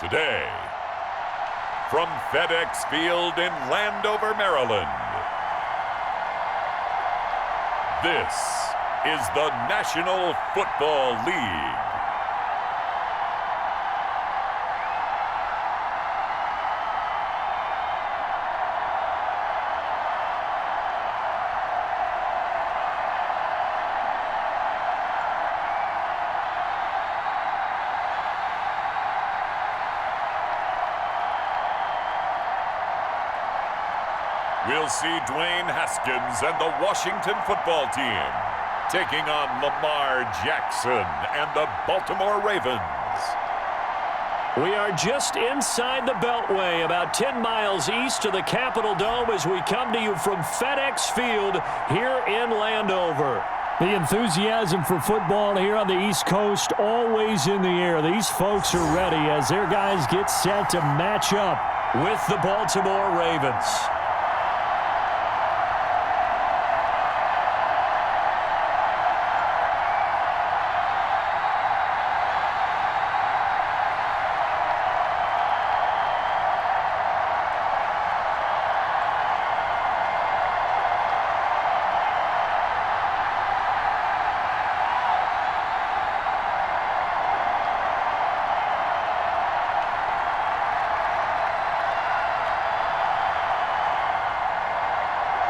Today, from FedEx Field in Landover, Maryland, this is the National Football League. We'll see Dwayne Haskins and the Washington football team taking on Lamar Jackson and the Baltimore Ravens. We are just inside the Beltway, about 10 miles east of the Capitol Dome as we come to you from FedEx Field here in Landover. The enthusiasm for football here on the East Coast always in the air. These folks are ready as their guys get set to match up with the Baltimore Ravens.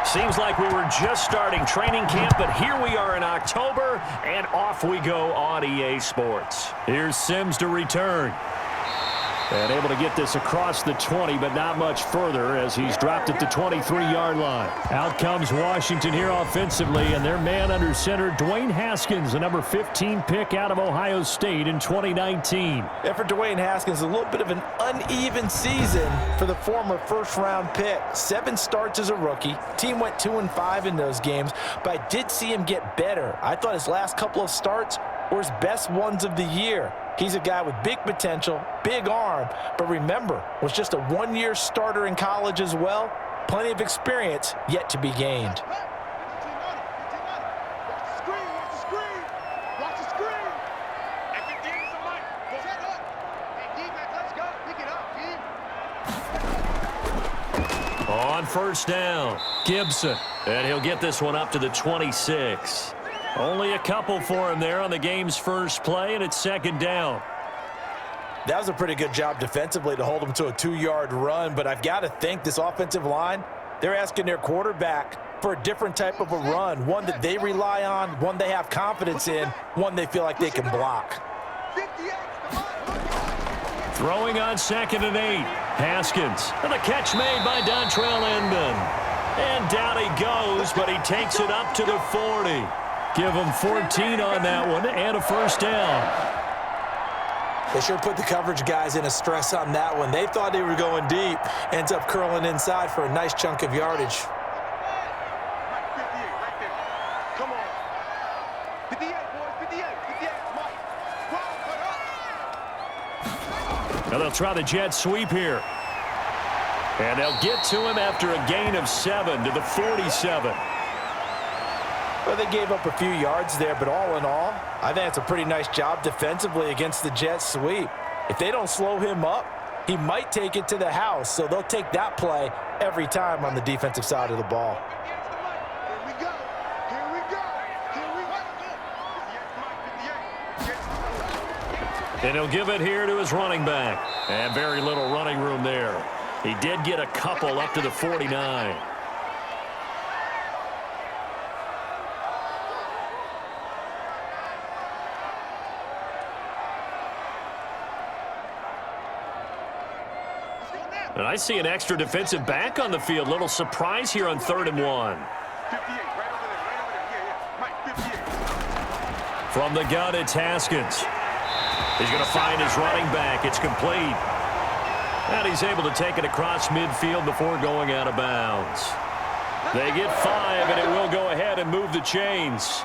Seems like we were just starting training camp, but here we are in October, and off we go on EA Sports. Here's Sims to return. And able to get this across the 20, but not much further as he's dropped at the 23-yard line. Out comes Washington here offensively, and their man under center, Dwayne Haskins, the number 15 pick out of Ohio State in 2019. And for Dwayne Haskins, a little bit of an uneven season for the former first-round pick. 7 starts as a rookie. Team went 2-5 in those games, but I did see him get better. I thought his last couple of starts were his best ones of the year. He's a guy with big potential, big arm, but remember, was just a one-year starter in college as well. Plenty of experience yet to be gained. On first down, Gibson, and he'll get this one up to the 26. Only a couple for him there on the game's first play, and it's second down. That was a pretty good job defensively to hold him to a 2-yard run, but I've got to think this offensive line, they're asking their quarterback for a different type of a run, one that they rely on, one they have confidence in, one they feel like they can block. Throwing on 2nd and 8. Haskins, and the catch made by Dontrell Inman. And down he goes, but he takes it up to the 40. Give him 14 on that one and a first down. They sure put the coverage guys in a stress on that one. They thought they were going deep. Ends up curling inside for a nice chunk of yardage. Now they'll try the jet sweep here. And they'll get to him after a gain of 7 to the 47. Well, they gave up a few yards there, but all in all, I think it's a pretty nice job defensively against the jet sweep. If they don't slow him up, he might take it to the house, so they'll take that play every time on the defensive side of the ball. And he'll give it here to his running back. And very little running room there. He did get a couple up to the 49. And I see an extra defensive back on the field. Little surprise here on 3rd and 1. From the gun, it's Haskins. He's going to find his running back. It's complete. And he's able to take it across midfield before going out of bounds. They get 5, and it will go ahead and move the chains.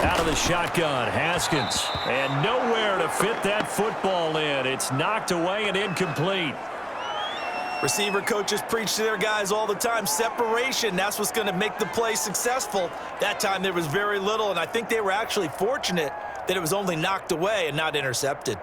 Out of the shotgun, Haskins. And nowhere to fit that football in. It's knocked away and incomplete. Receiver coaches preach to their guys all the time, separation, that's what's going to make the play successful. That time there was very little, and I think they were actually fortunate that it was only knocked away and not intercepted.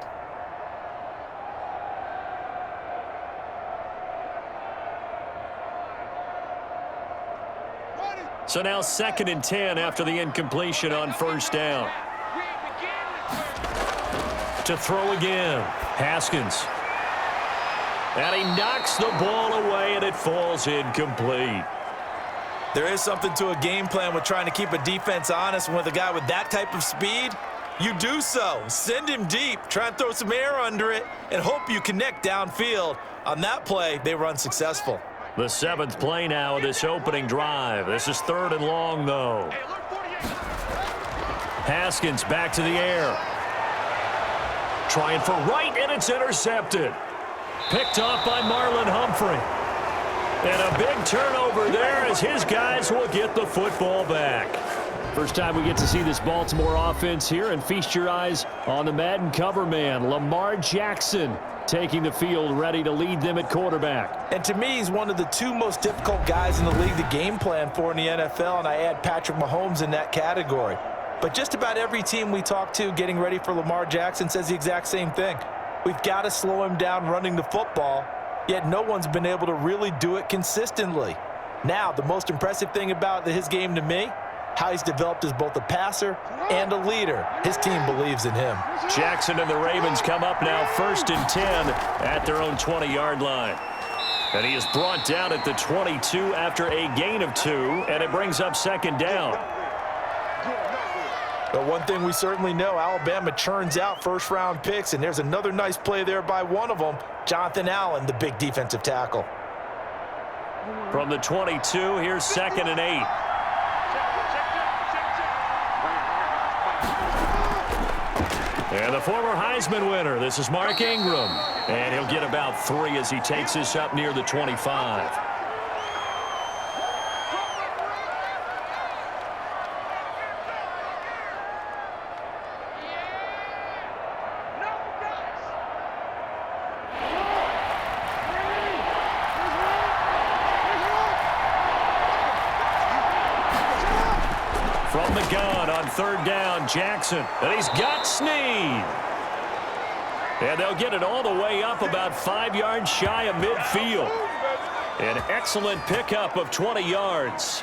So now 2nd and 10 after the incompletion on first down. To throw again, Haskins. And he knocks the ball away, and it falls incomplete. There is something to a game plan with trying to keep a defense honest. And with a guy with that type of speed, you do so. Send him deep, try and throw some air under it, and hope you connect downfield. On that play, they were unsuccessful. The 7th play now of this opening drive. This is 3rd and long, though. Haskins back to the air. Trying for right, and it's intercepted. Picked off by Marlon Humphrey. And a big turnover there as his guys will get the football back. First time we get to see this Baltimore offense here, and feast your eyes on the Madden cover man, Lamar Jackson, taking the field, ready to lead them at quarterback. And to me, he's one of the 2 most difficult guys in the league to game plan for in the NFL, and I add Patrick Mahomes in that category. But just about every team we talk to getting ready for Lamar Jackson says the exact same thing. We've got to slow him down running the football, yet no one's been able to really do it consistently. Now, the most impressive thing about his game to me, how he's developed as both a passer and a leader. His team believes in him. Jackson and the Ravens come up now 1st and 10 at their own 20-yard line. And he is brought down at the 22 after a gain of 2, and it brings up 2nd down. But one thing we certainly know, Alabama churns out first-round picks, and there's another nice play there by one of them, Jonathan Allen, the big defensive tackle. From the 22, here's 2nd and 8. And the former Heisman winner, this is Mark Ingram. And he'll get about 3 as he takes this up near the 25. From the gun on 3rd down, Jackson. And he's got Snead. And they'll get it all the way up about 5 yards shy of midfield. An excellent pickup of 20 yards.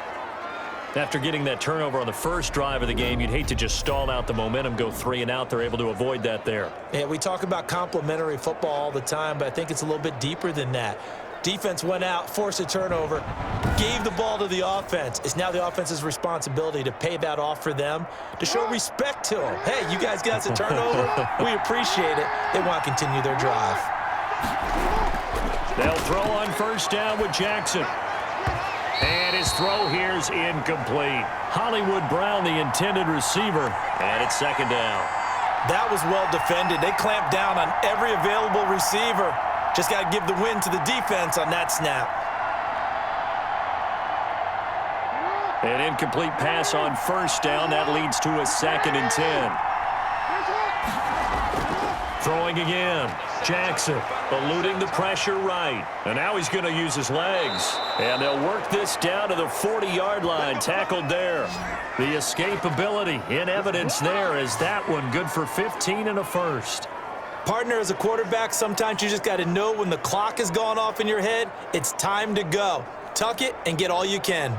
After getting that turnover on the first drive of the game, you'd hate to just stall out the momentum, go 3 and out. They're able to avoid that there. Yeah, we talk about complementary football all the time, but I think it's a little bit deeper than that. Defense went out, forced a turnover, gave the ball to the offense. It's now the offense's responsibility to pay that off for them, to show respect to them. Hey, you guys got us a turnover. We appreciate it. They want to continue their drive. They'll throw on 1st down with Jackson. And his throw here's incomplete. Hollywood Brown, the intended receiver, and it's 2nd down. That was well defended. They clamped down on every available receiver. Just got to give the win to the defense on that snap. An incomplete pass on 1st down. That leads to a 2nd and 10. Throwing again. Jackson eluding the pressure right. And now he's going to use his legs. And they'll work this down to the 40-yard line. Tackled there. The escapability in evidence there is that one good for 15 and a first. Partner, as a quarterback, sometimes you just got to know when the clock has gone off in your head, it's time to go. Tuck it and get all you can.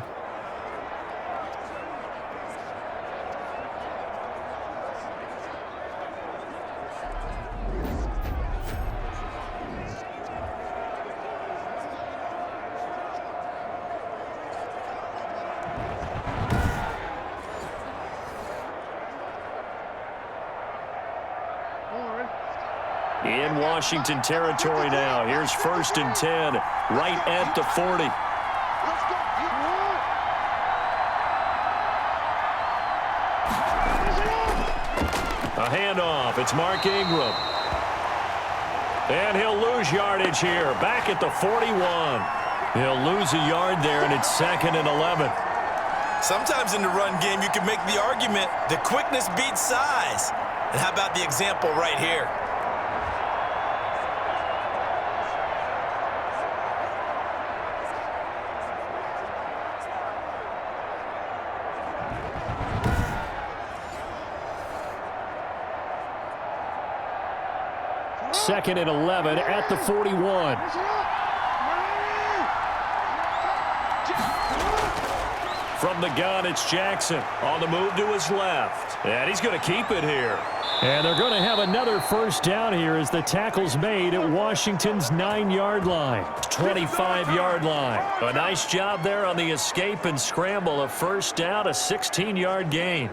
In Washington territory now. Here's 1st and 10, right at the 40. A handoff. It's Mark Ingram. And he'll lose yardage here. Back at the 41. He'll lose a yard there, and it's 2nd and 11. Sometimes in the run game, you can make the argument the quickness beats size. And how about the example right here? 2nd and 11 at the 41. From the gun, it's Jackson on the move to his left. And he's going to keep it here. And they're going to have another first down here as the tackle's made at Washington's 9-yard line. 25-yard line. A nice job there on the escape and scramble. A first down, a 16-yard gain.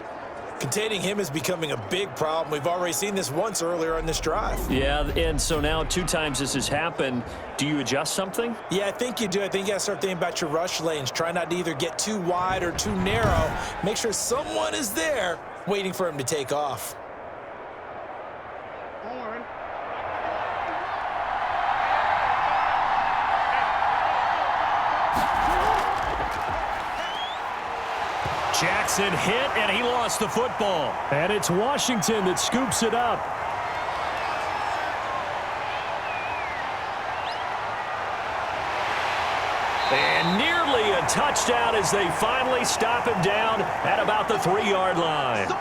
Containing him is becoming a big problem. We've already seen this once earlier on this drive. Yeah, and so now 2 times this has happened. Do you adjust something? Yeah, I think you do. I think you got to start thinking about your rush lanes. Try not to either get too wide or too narrow. Make sure someone is there waiting for him to take off. Jackson hit, and he lost the football. And it's Washington that scoops it up. And nearly a touchdown as they finally stop him down at about the 3-yard line.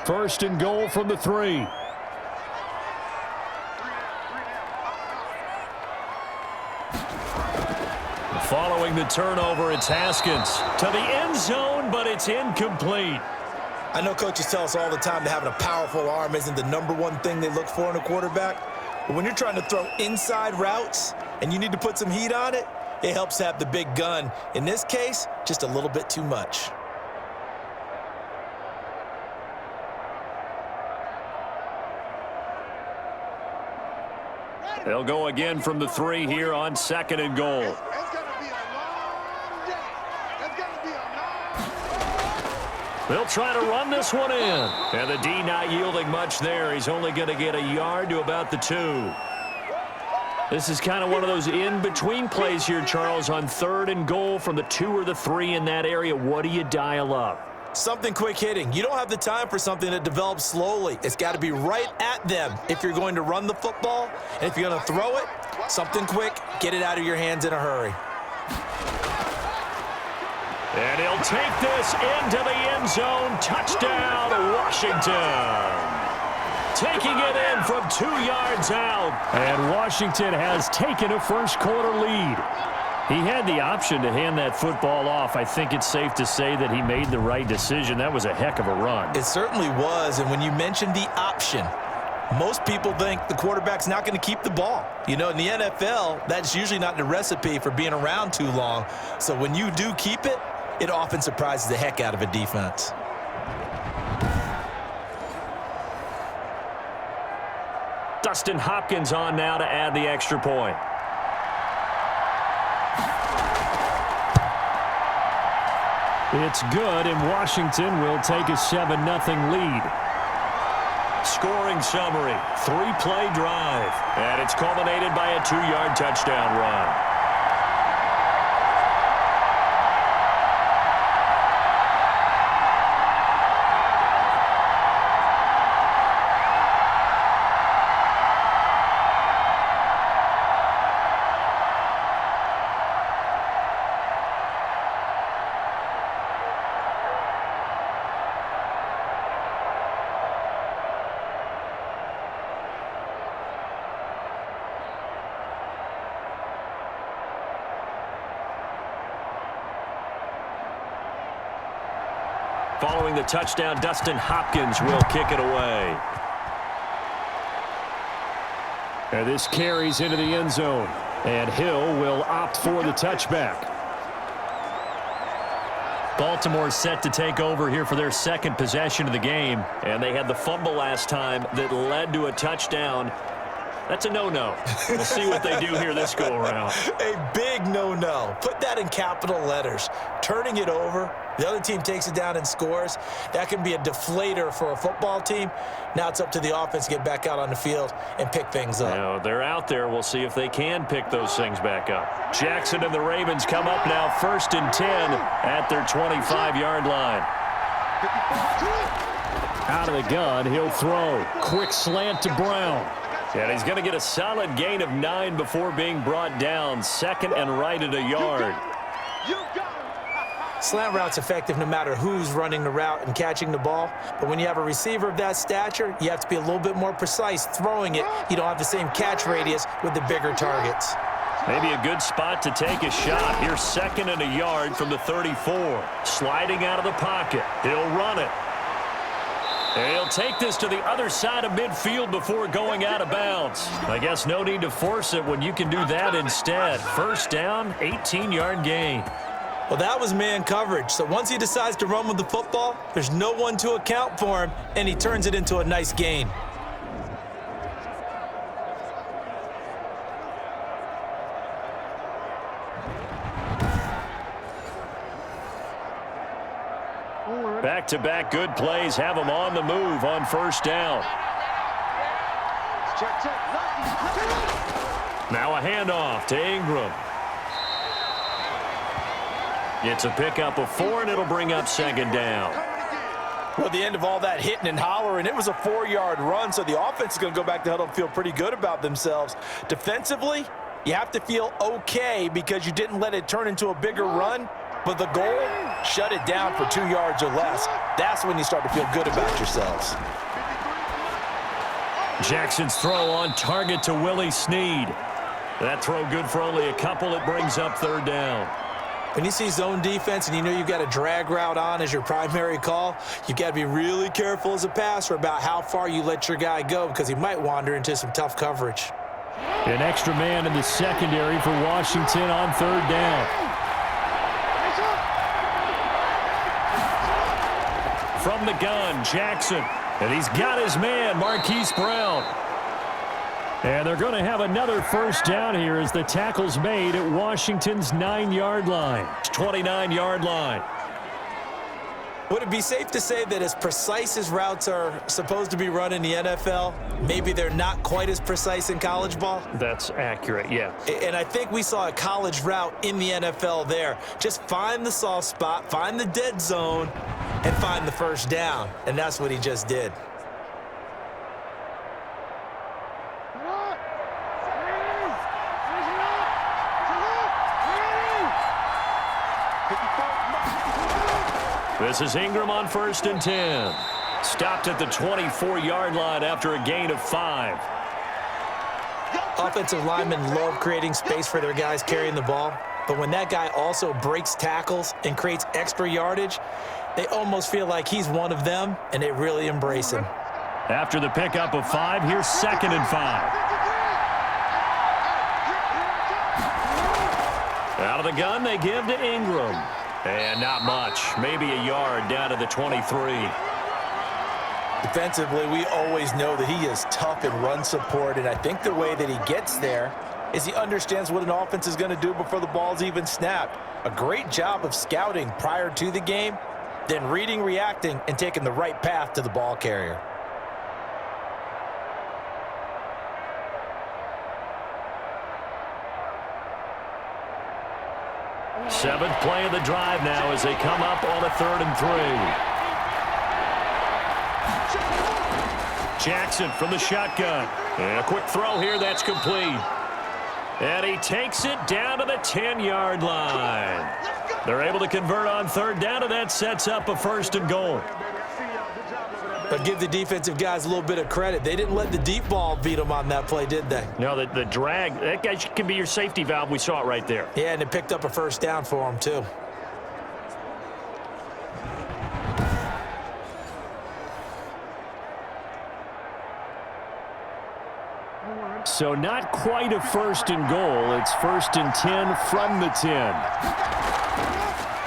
First and goal from the 3. Following the turnover, it's Haskins to the end zone, but it's incomplete. I know coaches tell us all the time that having a powerful arm isn't the #1 thing they look for in a quarterback. But when you're trying to throw inside routes and you need to put some heat on it, it helps to have the big gun. In this case, just a little bit too much. They'll go again from the 3 here on 2nd and goal. It's going to be a long day. It's going to be a long... They'll try to run this one in. And the D not yielding much there. He's only going to get a yard to about the 2. This is kind of one of those in-between plays here, Charles, on 3rd and goal from the 2 or the 3 in that area. What do you dial up? Something quick hitting. You don't have the time for something that develops slowly. It's got to be right at them if you're going to run the football. And if you're going to throw it, something quick, get it out of your hands in a hurry. And he'll take this into the end zone. Touchdown, Washington. Taking it in from 2 yards out. And Washington has taken a first-quarter lead. He had the option to hand that football off. I think it's safe to say that he made the right decision. That was a heck of a run. It certainly was, and when you mentioned the option, most people think the quarterback's not going to keep the ball. You know, in the NFL, that's usually not the recipe for being around too long. So when you do keep it, it often surprises the heck out of a defense. Dustin Hopkins on now to add the extra point. It's good, and Washington will take a 7-0 lead. Scoring summary, 3-play drive. And it's culminated by a 2-yard touchdown run. Following the touchdown, Dustin Hopkins will kick it away. And this carries into the end zone. And Hill will opt for the touchback. Baltimore set to take over here for their 2nd possession of the game. And they had the fumble last time that led to a touchdown. That's a no-no. We'll see what they do here this go-around. A big no-no. Put that in capital letters. Turning it over, the other team takes it down and scores. That can be a deflator for a football team. Now it's up to the offense to get back out on the field and pick things up. Now, they're out there. We'll see if they can pick those things back up. Jackson and the Ravens come up now 1st and 10 at their 25-yard line. Out of the gun, he'll throw. Quick slant to Brown. And he's going to get a solid gain of 9 before being brought down. 2nd and right at a yard. Slant route's effective no matter who's running the route and catching the ball. But when you have a receiver of that stature, you have to be a little bit more precise throwing it. You don't have the same catch radius with the bigger targets. Maybe a good spot to take a shot. Here's 2nd and a yard from the 34. Sliding out of the pocket. He'll run it. And he'll take this to the other side of midfield before going out of bounds. I guess no need to force it when you can do that instead. 1st down, 18-yard gain. Well, that was man coverage. So once he decides to run with the football, there's no one to account for him, and he turns it into a nice gain. Back-to-back good plays have him on the move on 1st down. Now a handoff to Ingram. It's a pickup of 4, and it'll bring up 2nd down. Well, the end of all that hitting and hollering, it was a 4-yard run, so the offense is going to go back to huddle and feel pretty good about themselves. Defensively, you have to feel okay because you didn't let it turn into a bigger run. But the goal, shut it down for 2 yards or less. That's when you start to feel good about yourselves. Jackson's throw on target to Willie Snead. That throw good for only a couple. It brings up 3rd down. When you see zone defense and you know you've got a drag route on as your primary call, you've got to be really careful as a passer about how far you let your guy go because he might wander into some tough coverage. An extra man in the secondary for Washington on 3rd down. From the gun, Jackson. And he's got his man, Marquise Brown. And they're going to have another 1st down here as the tackle's made at Washington's 9-yard line. 29-yard line. Would it be safe to say that as precise as routes are supposed to be run in the NFL, maybe they're not quite as precise in college ball? That's accurate, yeah. And I think we saw a college route in the NFL there. Just find the soft spot, find the dead zone, and find the 1st down. And that's what he just did. This is Ingram on 1st and 10. Stopped at the 24-yard line after a gain of 5. Offensive linemen love creating space for their guys carrying the ball. But when that guy also breaks tackles and creates extra yardage, they almost feel like he's one of them, and they really embrace him. After the pickup of 5, here's 2nd and 5. Out of the gun, they give to Ingram. And not much. Maybe a yard down to the 23. Defensively, we always know that he is tough in run support, and I think the way that he gets there is he understands what an offense is going to do before the ball's even snapped. A great job of scouting prior to the game, then reading, reacting, and taking the right path to the ball carrier. Seventh play of the drive now as they come up on a 3rd and 3. Jackson from the shotgun. And a quick throw here that's complete. And he takes it down to the 10-yard line. They're able to convert on 3rd down, and that sets up a 1st and goal. But give the defensive guys a little bit of credit. They didn't let the deep ball beat them on that play, did they? No, the drag, that guy can be your safety valve. We saw it right there. Yeah, and it picked up a 1st down for them, too. So not quite a 1st and goal. It's 1st and 10 from the 10.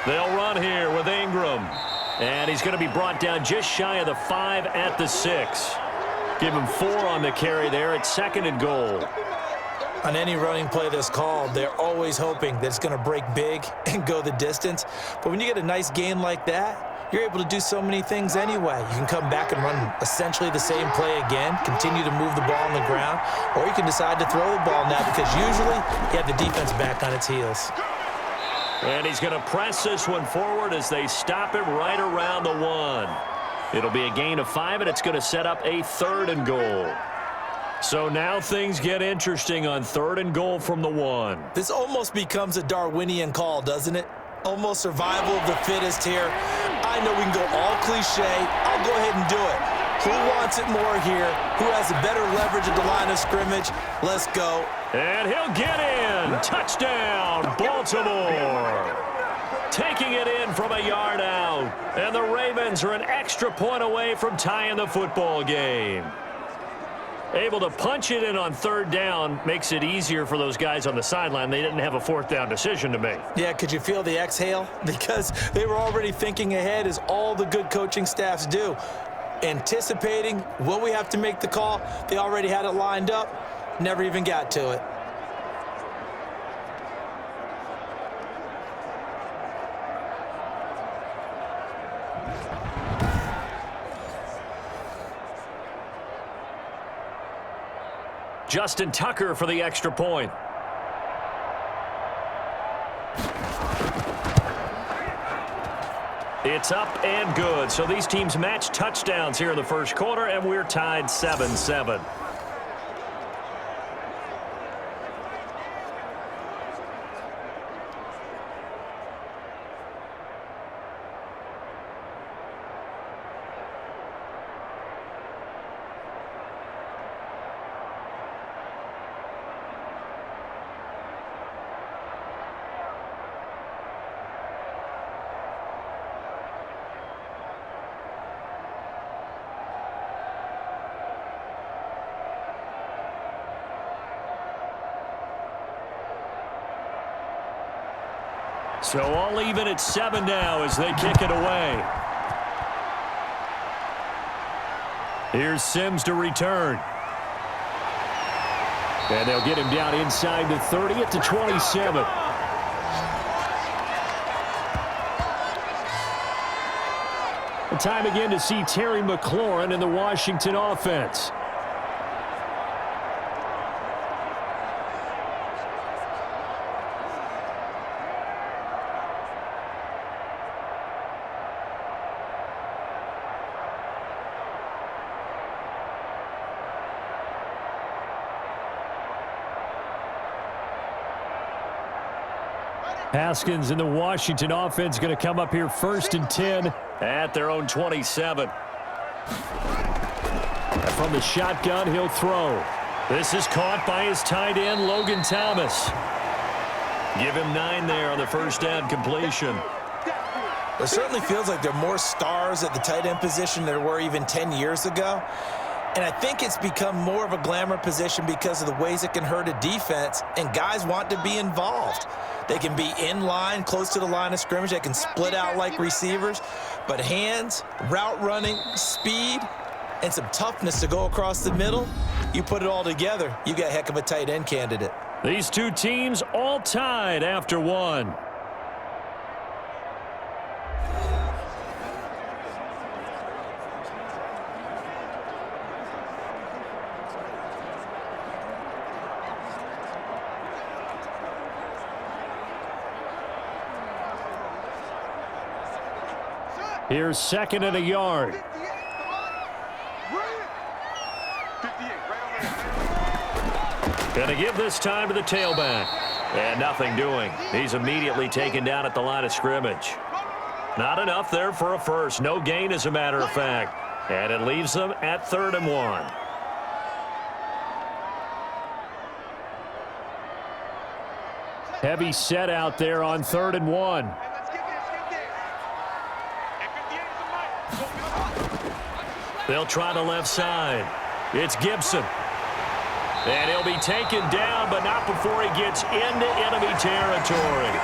They'll run here with Ingram. And he's going to be brought down just shy of the 5 at the 6. Give him 4 on the carry there. It's 2nd and goal. On any running play that's called, they're always hoping that it's going to break big and go the distance. But when you get a nice gain like that, you're able to do so many things anyway. You can come back and run essentially the same play again, continue to move the ball on the ground, or you can decide to throw the ball now because usually you have the defense back on its heels. And he's going to press this one forward as they stop him right around the 1. It'll be a gain of 5, and it's going to set up a 3rd and goal. So now things get interesting on 3rd and goal from the 1. This almost becomes a Darwinian call, doesn't it? Almost survival of the fittest here. I know we can go all cliche. I'll go ahead and do it. Who wants it more here? Who has a better leverage at the line of scrimmage? Let's go. And he'll get in. Touchdown, Baltimore. Taking it in from a yard out. And the Ravens are an extra point away from tying the football game. Able to punch it in on 3rd down makes it easier for those guys on the sideline. They didn't have a 4th down decision to make. Yeah, could you feel the exhale? Because they were already thinking ahead, as all the good coaching staffs do. Anticipating, will we have to make the call? They already had it lined up. Never even got to it. Justin Tucker for the extra point. It's up and good. So these teams match touchdowns here in the first quarter, and we're tied 7-7. So all even at 7 now as they kick it away. Here's Sims to return. And they'll get him down inside the 30 at the 27. And time again to see Terry McLaurin in the Washington offense. Haskins in the Washington offense going to come up here 1st and 10 at their own 27. From the shotgun, he'll throw. This is caught by his tight end, Logan Thomas. Give him 9 there on the first down completion. It certainly feels like there are more stars at the tight end position than there were even 10 years ago. And I think it's become more of a glamour position because of the ways it can hurt a defense, and guys want to be involved. They can be in line, close to the line of scrimmage. They can split out like receivers. But hands, route running, speed, and some toughness to go across the middle, you put it all together, you got a heck of a tight end candidate. These two teams all tied after 1. Here's 2nd and a yard. Gonna give this time to the tailback. And nothing doing. He's immediately taken down at the line of scrimmage. Not enough there for a first. No gain, as a matter of fact. And it leaves them at 3rd and 1. Heavy set out there on 3rd and 1. They'll try the left side. It's Gibson. And he'll be taken down, but not before he gets into enemy territory.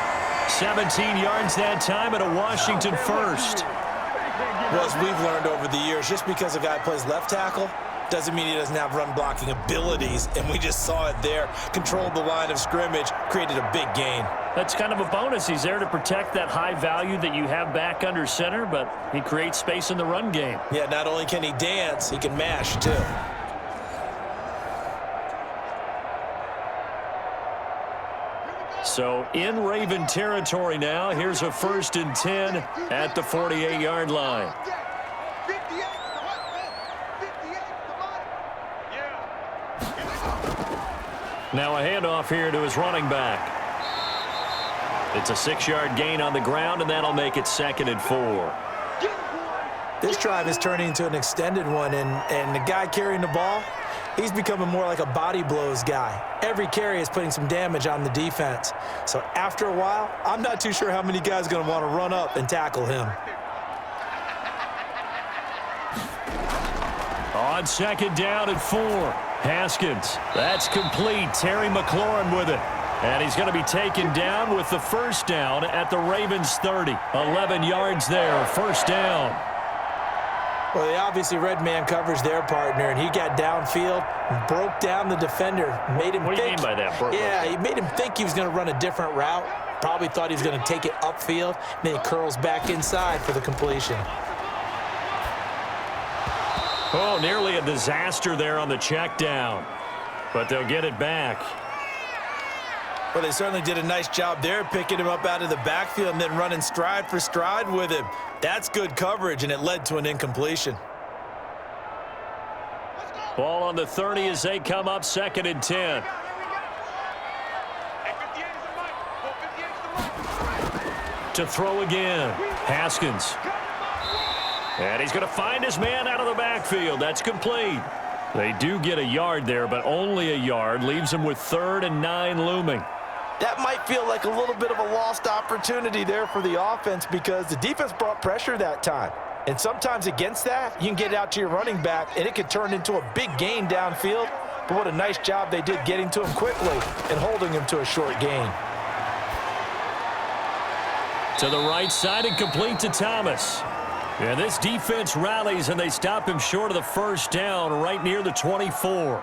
17 yards that time and a Washington first. Well, as we've learned over the years, just because a guy plays left tackle doesn't mean he doesn't have run-blocking abilities, and we just saw it there. Controlled the line of scrimmage, created a big gain. That's kind of a bonus. He's there to protect that high value that you have back under center, but he creates space in the run game. Yeah, not only can he dance, he can mash, too. So in Raven territory now. Here's a 1st and 10 at the 48-yard line. Now a handoff here to his running back. It's a 6-yard gain on the ground, and that'll make it 2nd and 4. This drive is turning into an extended one, and the guy carrying the ball, he's becoming more like a body blows guy. Every carry is putting some damage on the defense. So after a while, I'm not too sure how many guys are going to want to run up and tackle him. On 2nd down and 4. Haskins. That's complete. Terry McLaurin with it. And he's going to be taken down with the 1st down at the Ravens 30. 11 yards there. 1st down. Well, they obviously read man coverage their partner, and he got downfield, broke down the defender, made him What do you mean by that, Bert? Yeah, he made him think he was going to run a different route. Probably thought he was going to take it upfield, and then he curls back inside for the completion. Oh, nearly a disaster there on the check down. But they'll get it back. Well, they certainly did a nice job there, picking him up out of the backfield and then running stride for stride with him. That's good coverage, and it led to an incompletion. Ball on the 30 as they come up 2nd and 10. To throw again. Haskins. And he's going to find his man out of the backfield. That's complete. They do get a yard there, but only a yard. Leaves them with 3rd and 9 looming. That might feel like a little bit of a lost opportunity there for the offense because the defense brought pressure that time. And sometimes against that, you can get out to your running back, and it could turn into a big gain downfield. But what a nice job they did getting to him quickly and holding him to a short gain. To the right side and complete to Thomas. And this defense rallies, and they stop him short of the 1st down right near the 24.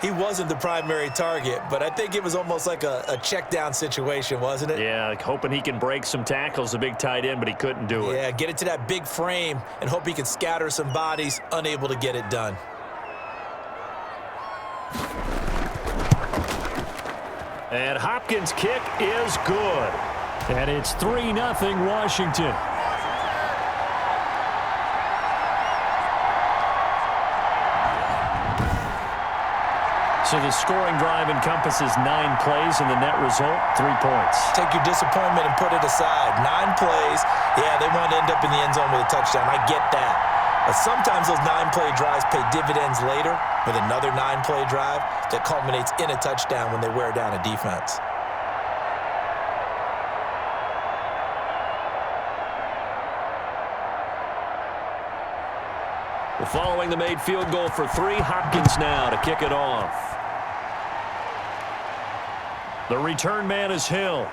He wasn't the primary target, but I think it was almost like a check down situation, wasn't it? Yeah, hoping he can break some tackles, the big tight end, but he couldn't do it. Yeah, get it to that big frame and hope he can scatter some bodies, unable to get it done. And Hopkins' kick is good. And it's 3-0 Washington. So the scoring drive encompasses 9 plays, and the net result, 3 points. Take your disappointment and put it aside. 9 plays. Yeah, they want to end up in the end zone with a touchdown. I get that. But sometimes those 9-play drives pay dividends later with another 9-play drive that culminates in a touchdown when they wear down a defense. Following the made field goal for 3, Hopkins now to kick it off. The return man is Hill.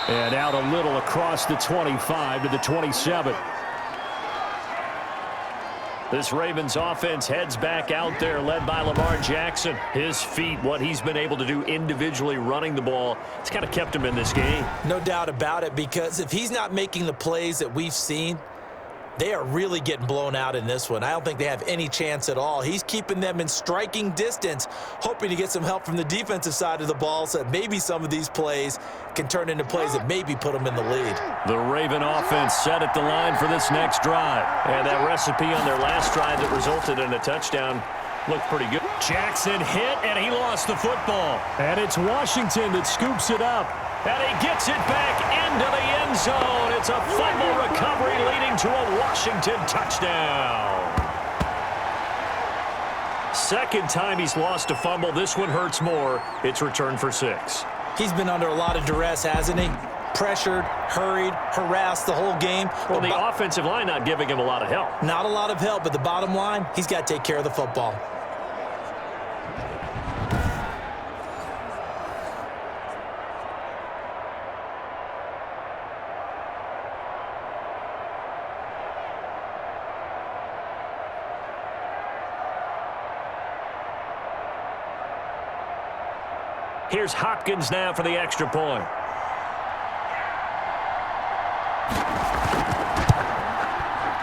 And out a little across the 25 to the 27. This Ravens offense heads back out there, led by Lamar Jackson. His feet, what he's been able to do individually running the ball, it's kind of kept him in this game. No doubt about it, because if he's not making the plays that we've seen, they are really getting blown out in this one. I don't think they have any chance at all. He's keeping them in striking distance, hoping to get some help from the defensive side of the ball so that maybe some of these plays can turn into plays that maybe put them in the lead. The Raven offense set at the line for this next drive. And that recipe on their last drive that resulted in a touchdown looked pretty good. Jackson hit, and he lost the football. And it's Washington that scoops it up. And he gets it back into the end zone. It's a fumble recovery leading to a Washington touchdown. Second time he's lost a fumble. This one hurts more. It's returned for 6. He's been under a lot of duress, hasn't he? Pressured, hurried, harassed the whole game. Well, the offensive line not giving him a lot of help. Not a lot of help, but the bottom line, he's got to take care of the football. Here's Hopkins now for the extra point.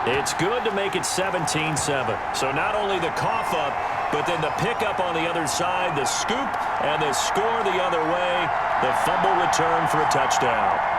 It's good to make it 17-7. So not only the cough up, but then the pickup on the other side, the scoop, and the score the other way. The fumble return for a touchdown.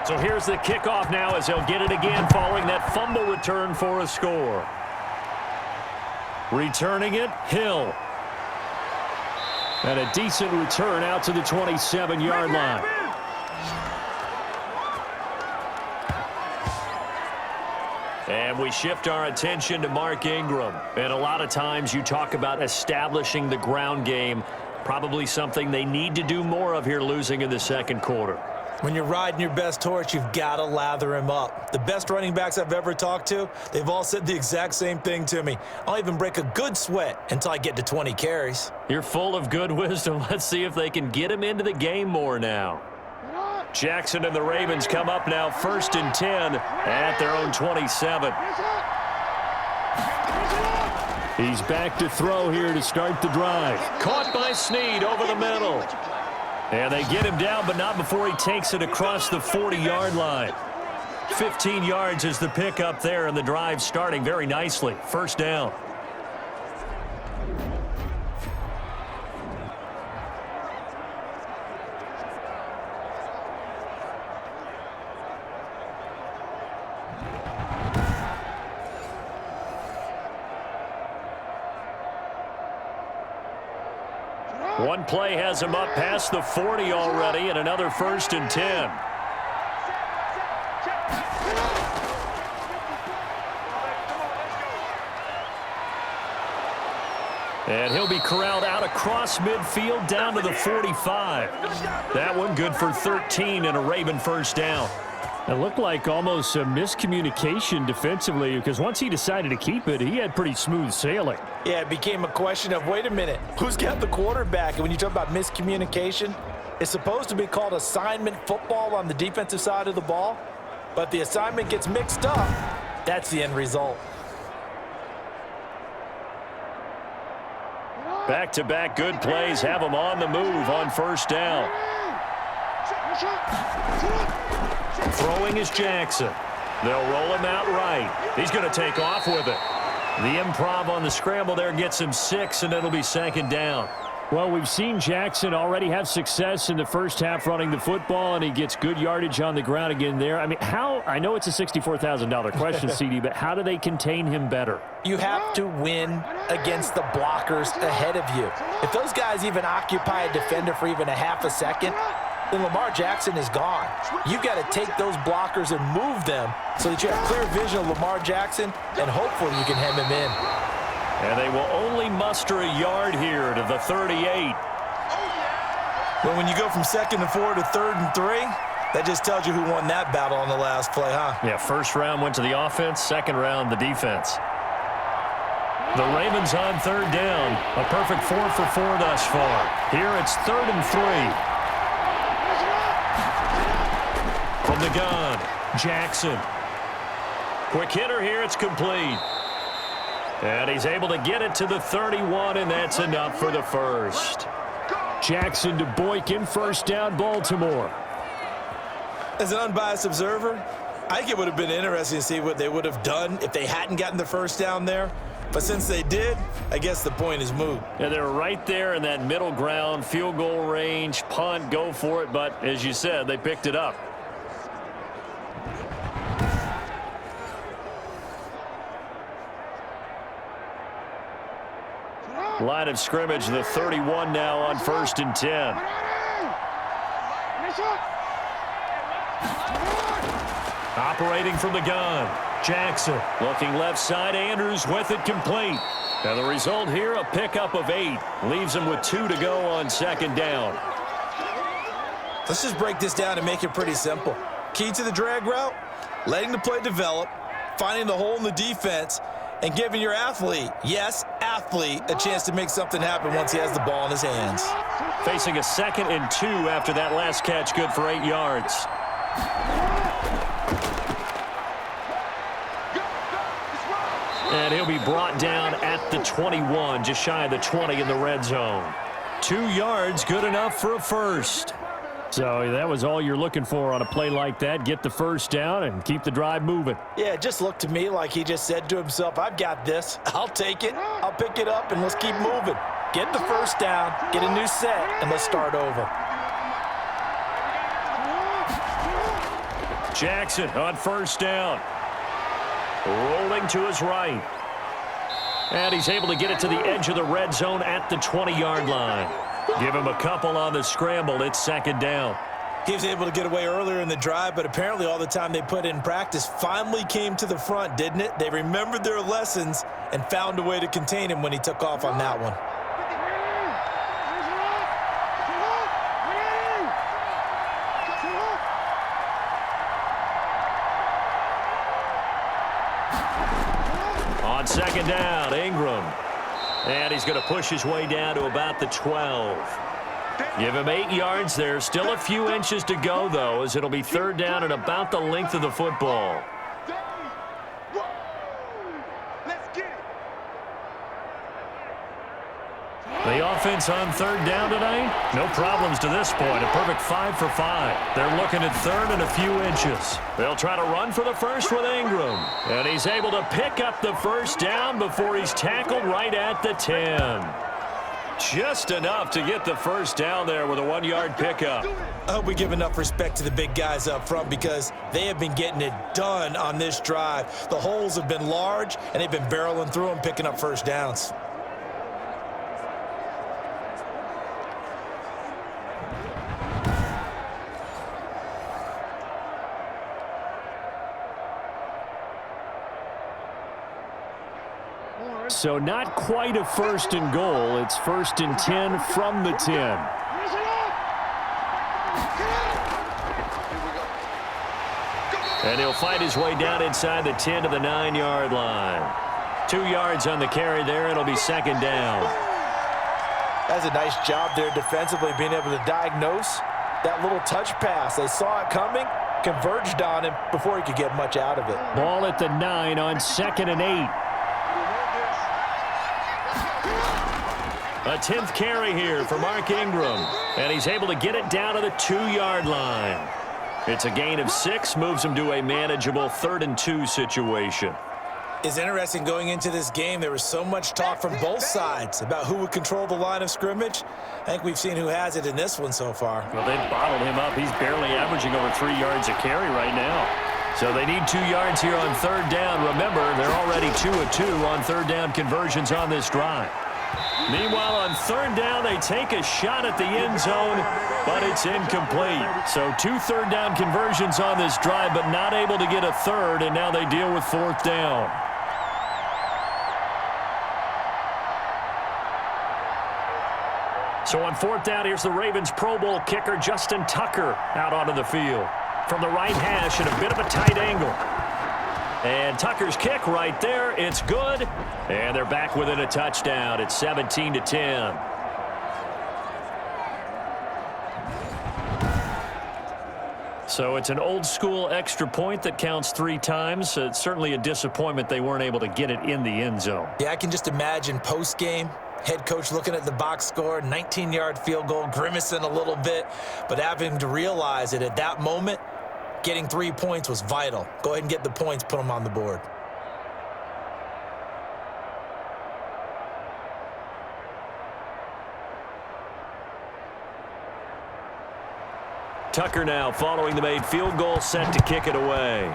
So here's the kickoff now as he'll get it again following that fumble return for a score. Returning it, Hill. And a decent return out to the 27-yard line. And we shift our attention to Mark Ingram. And a lot of times you talk about establishing the ground game. Probably something they need to do more of here, losing in the second quarter. When you're riding your best horse, you've got to lather him up. The best running backs I've ever talked to, they've all said the exact same thing to me. I'll even break a good sweat until I get to 20 carries. You're full of good wisdom. Let's see if they can get him into the game more now. Jackson and the Ravens come up now 1st and 10 at their own 27. He's back to throw here to start the drive. Caught by Snead over the middle. And they get him down, but not before he takes it across the 40-yard line. 15 yards is the pickup there, and the drive starting very nicely. First down. One play has him up past the 40 already, and another 1st and 10. And he'll be corralled out across midfield down to the 45. That one good for 13 and a Raven first down. It looked like almost a miscommunication defensively because once he decided to keep it, he had pretty smooth sailing. Yeah, it became a question of, wait a minute, who's got the quarterback? And when you talk about miscommunication, it's supposed to be called assignment football on the defensive side of the ball, but the assignment gets mixed up. That's the end result. Back-to-back good plays have him on the move on first down. Throwing is Jackson. They'll roll him out right. He's going to take off with it. The improv on the scramble there gets him 6, and it'll be 2nd down. Well, we've seen Jackson already have success in the first half running the football, and he gets good yardage on the ground again there. I mean, I know it's a $64,000 question, CD, but how do they contain him better? You have to win against the blockers ahead of you. If those guys even occupy a defender for even a half a second, then Lamar Jackson is gone. You've got to take those blockers and move them so that you have clear vision of Lamar Jackson, and hopefully you can hem him in. And they will only muster a yard here to the 38. Well, when you go from 2nd and 4 to 3rd and 3, that just tells you who won that battle on the last play, huh? Yeah, first round went to the offense, second round the defense. The Ravens on 3rd down. A perfect 4 for 4 thus far. Here it's 3rd and 3. From the gun, Jackson. Quick hitter here, it's complete. And he's able to get it to the 31, and that's enough for the first. Jackson to Boykin, first down, Baltimore. As an unbiased observer, I think it would have been interesting to see what they would have done if they hadn't gotten the first down there. But since they did, I guess the point is moot. Yeah, they're right there in that middle ground, field goal range, punt, go for it. But as you said, they picked it up. Line of scrimmage, the 31 now on 1st and 10. Operating from the gun, Jackson. Looking left side, Andrews with it complete. And the result here, a pickup of 8. Leaves him with 2 to go on 2nd down. Let's just break this down and make it pretty simple. Key to the drag route, letting the play develop, finding the hole in the defense, and giving your athlete, yes, athlete, a chance to make something happen once he has the ball in his hands. Facing a 2nd and 2 after that last catch, good for 8 yards. And he'll be brought down at the 21, just shy of the 20 in the red zone. 2 yards, good enough for a first. So that was all you're looking for on a play like that. Get the first down and keep the drive moving. Yeah, it just looked to me like he just said to himself, I've got this. I'll take it. I'll pick it up, and let's keep moving. Get the first down, get a new set, and let's start over. Jackson on first down. Rolling to his right. And he's able to get it to the edge of the red zone at the 20-yard line. Give him a couple on the scramble. It's 2nd down. He was able to get away earlier in the drive, but apparently all the time they put in practice finally came to the front, didn't it? They remembered their lessons and found a way to contain him when he took off on that one. On 2nd down, Ingram. And he's going to push his way down to about the 12. Give him 8 yards there. Still a few inches to go, though, as it'll be 3rd down and about the length of the football. The offense on 3rd down tonight, no problems to this point. A perfect 5 for 5. They're looking at 3rd and a few inches. They'll try to run for the first with Ingram. And he's able to pick up the first down before he's tackled right at the 10. Just enough to get the first down there with a 1-yard pickup. I hope we give enough respect to the big guys up front because they have been getting it done on this drive. The holes have been large, and they've been barreling through them, picking up first downs. So not quite a 1st and goal. It's 1st and 10 from the 10. And he'll fight his way down inside the 10 to the 9-yard line. 2 yards on the carry there. It'll be 2nd down. That's a nice job there defensively, being able to diagnose that little touch pass. They saw it coming, converged on him before he could get much out of it. Ball at the 9 on 2nd and 8. A 10th carry here for Mark Ingram. And he's able to get it down to the 2-yard line. It's a gain of 6, moves him to a manageable 3rd and 2 situation. It's interesting going into this game. There was so much talk from both sides about who would control the line of scrimmage. I think we've seen who has it in this one so far. Well, they've bottled him up. He's barely averaging over 3 yards a carry right now. So they need 2 yards here on 3rd down. Remember, they're already 2 of 2 on 3rd down conversions on this drive. Meanwhile, on 3rd down, they take a shot at the end zone, but it's incomplete. So 2 3rd down conversions on this drive, but not able to get a 3rd, and now they deal with 4th down. So on 4th down, here's the Ravens Pro Bowl kicker, Justin Tucker, out onto the field. From the right hash at a bit of a tight angle. And Tucker's kick right there. It's good. And they're back within a touchdown. It's 17-10. So it's an old-school extra point that counts 3 times. So it's certainly a disappointment they weren't able to get it in the end zone. Yeah, I can just imagine post-game, head coach looking at the box score, 19-yard field goal, grimacing a little bit, but having to realize that at that moment, getting 3 points was vital. Go ahead and get the points, put them on the board. Tucker now following the made field goal, set to kick it away.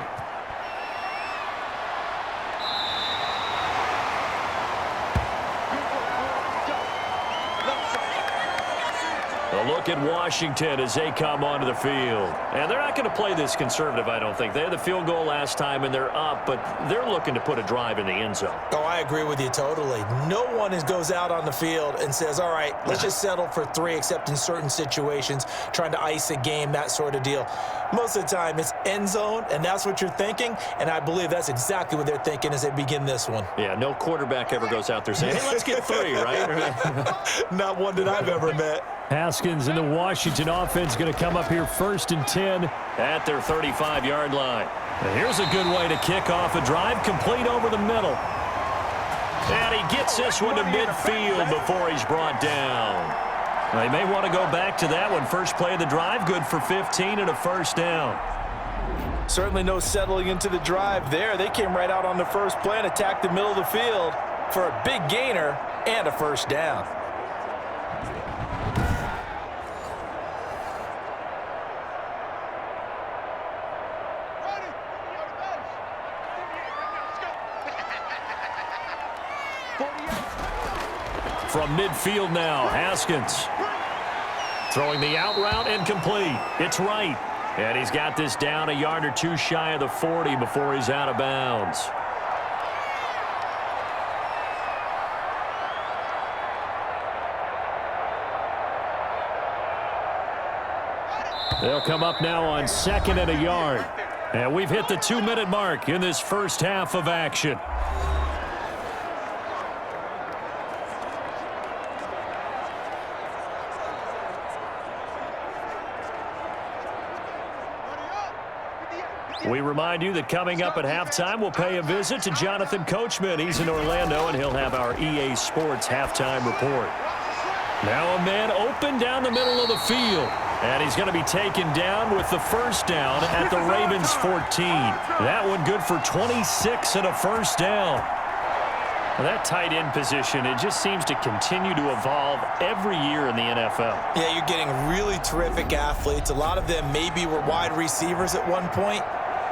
A look look at Washington as they come onto the field. And they're not going to play this conservative, I don't think. They had the field goal last time, and they're up, but they're looking to put a drive in the end zone. Oh, I agree with you totally. No one goes out on the field and says, all right, let's just settle for 3, except in certain situations, trying to ice a game, that sort of deal. Most of the time, it's end zone, and that's what you're thinking, and I believe that's exactly what they're thinking as they begin this one. Yeah, no quarterback ever goes out there saying, hey, let's get 3, right? Not one that I've ever met. Haskins and the Washington offense going to come up here 1st and 10 at their 35-yard line. And here's a good way to kick off a drive, complete over the middle. And he gets this one to midfield before he's brought down. They may want to go back to that one. First play of the drive, good for 15 and a first down. Certainly no settling into the drive there. They came right out on the first play and attacked the middle of the field for a big gainer and a first down. From midfield now, Haskins. Throwing the out route and complete. It's right. And he's got this down a yard or 2 shy of the 40 before he's out of bounds. They'll come up now on 2nd and a yard. And we've hit the 2-minute mark in this first half of action. We remind you that coming up at halftime, we'll pay a visit to Jonathan Coachman. He's in Orlando, and he'll have our EA Sports halftime report. Now a man open down the middle of the field. And he's going to be taken down with the first down at the Ravens' 14. That one good for 26 and a first down. That tight end position, it just seems to continue to evolve every year in the NFL. Yeah, you're getting really terrific athletes. A lot of them maybe were wide receivers at one point.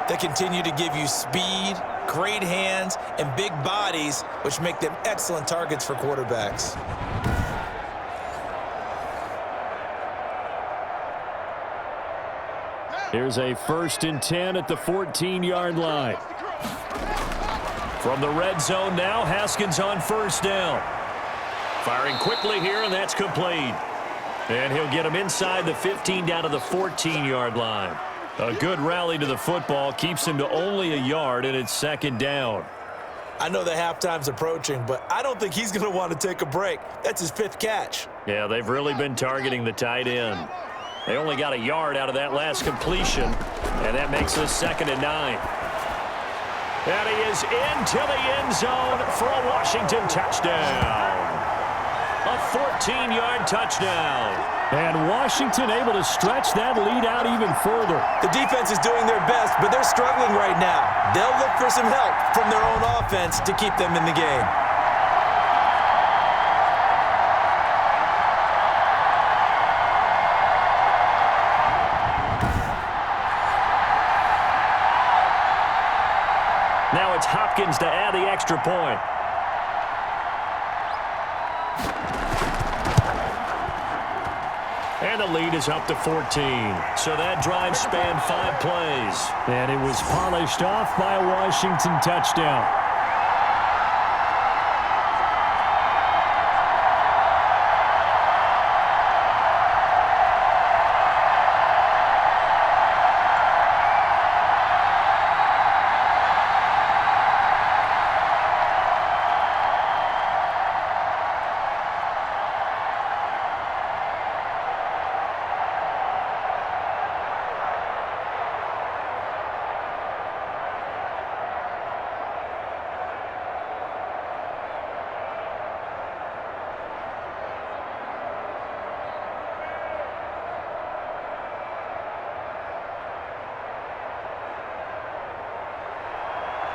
They continue to give you speed, great hands, and big bodies, which make them excellent targets for quarterbacks. Here's a 1st and 10 at the 14-yard line. From the red zone now, Haskins on first down. Firing quickly here, and that's complete. And he'll get him inside the 15 down to the 14-yard line. A good rally to the football keeps him to only a yard, and it's 2nd down. I know the halftime's approaching, but I don't think he's going to want to take a break. That's his 5th catch. Yeah, they've really been targeting the tight end. They only got a yard out of that last completion, and that makes this 2nd and 9. And he is into the end zone for a Washington touchdown. A 14-yard touchdown. And Washington able to stretch that lead out even further. The defense is doing their best, but they're struggling right now. They'll look for some help from their own offense to keep them in the game. Now it's Hopkins to add the extra point. And the lead is up to 14. So that drive spanned 5 plays. And it was polished off by a Washington touchdown.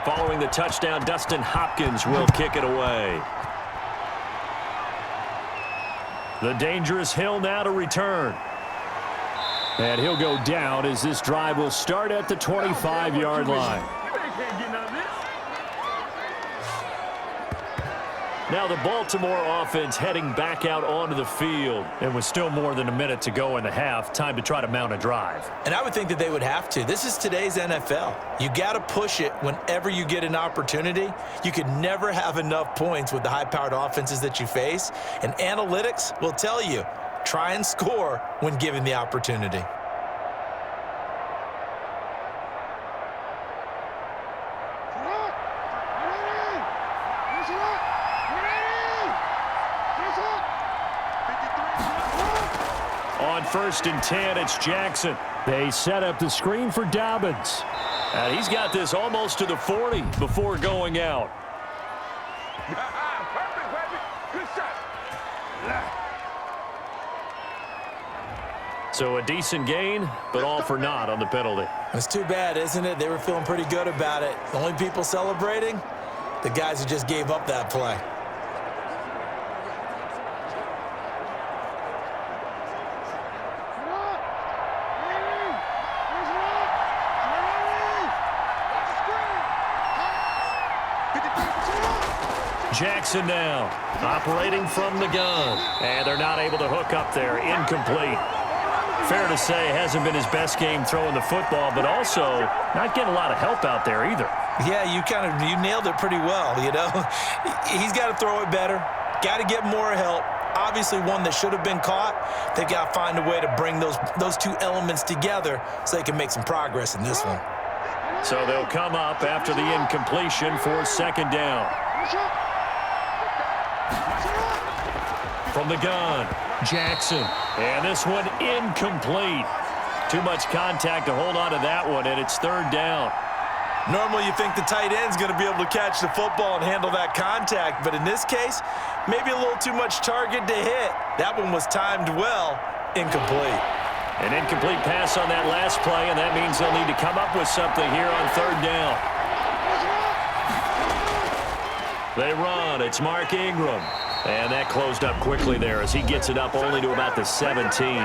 Following the touchdown, Dustin Hopkins will kick it away. The dangerous Hill now to return. And he'll go down as this drive will start at the 25-yard line. Now the Baltimore offense heading back out onto the field. And with still more than a minute to go in the half, time to try to mount a drive. And I would think that they would have to. This is today's NFL. You got to push it whenever you get an opportunity. You could never have enough points with the high-powered offenses that you face. And analytics will tell you, try and score when given the opportunity. On 1st and 10, it's Jackson. They set up the screen for Dobbins. And he's got this almost to the 40 before going out. Perfect, baby. Good shot. So a decent gain, but all for naught on the penalty. It's too bad, isn't it? They were feeling pretty good about it. The only people celebrating, the guys who just gave up that play. Jackson now, operating from the gun. And they're not able to hook up there. Incomplete. Fair to say, hasn't been his best game throwing the football, but also not getting a lot of help out there either. Yeah, you nailed it pretty well, you know. He's got to throw it better. Got to get more help. Obviously one that should have been caught. They've got to find a way to bring those two elements together so they can make some progress in this one. So they'll come up after the incompletion for 2nd down. From the gun, Jackson. And this one incomplete. Too much contact to hold on to that one, and it's 3rd down. Normally you think the tight end's going to be able to catch the football and handle that contact, but in this case, maybe a little too much target to hit. That one was timed well, incomplete. An incomplete pass on that last play, and that means they'll need to come up with something here on 3rd down. They run. It's Mark Ingram. And that closed up quickly there as he gets it up only to about the 17.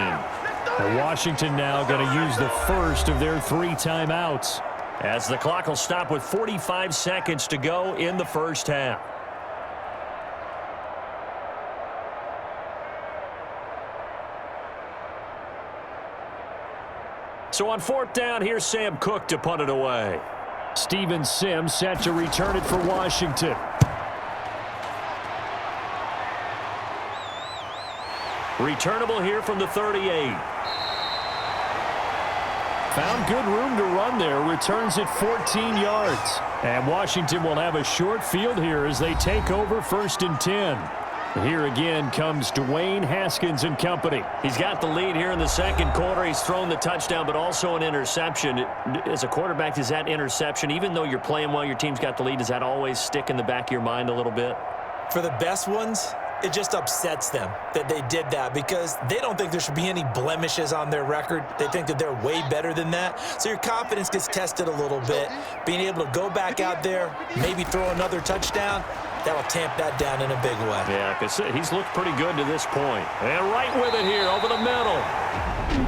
Washington now going to use the first of their 3 timeouts, as the clock will stop with 45 seconds to go in the first half. So on 4th down, here's Sam Cook to punt it away. Steven Sims set to return it for Washington. Returnable here from the 38. Found good room to run there. Returns it 14 yards. And Washington will have a short field here as they take over 1st and 10. Here again comes Dwayne Haskins and company. He's got the lead here in the 2nd quarter. He's thrown the touchdown, but also an interception. As a quarterback, does that interception, even though you're playing well, your team's got the lead, does that always stick in the back of your mind a little bit? For the best ones, it just upsets them that they did that because they don't think there should be any blemishes on their record. They think that they're way better than that. So your confidence gets tested a little bit. Being able to go back out there, maybe throw another touchdown, that'll tamp that down in a big way. Yeah, because he's looked pretty good to this point. And right with it here over the middle.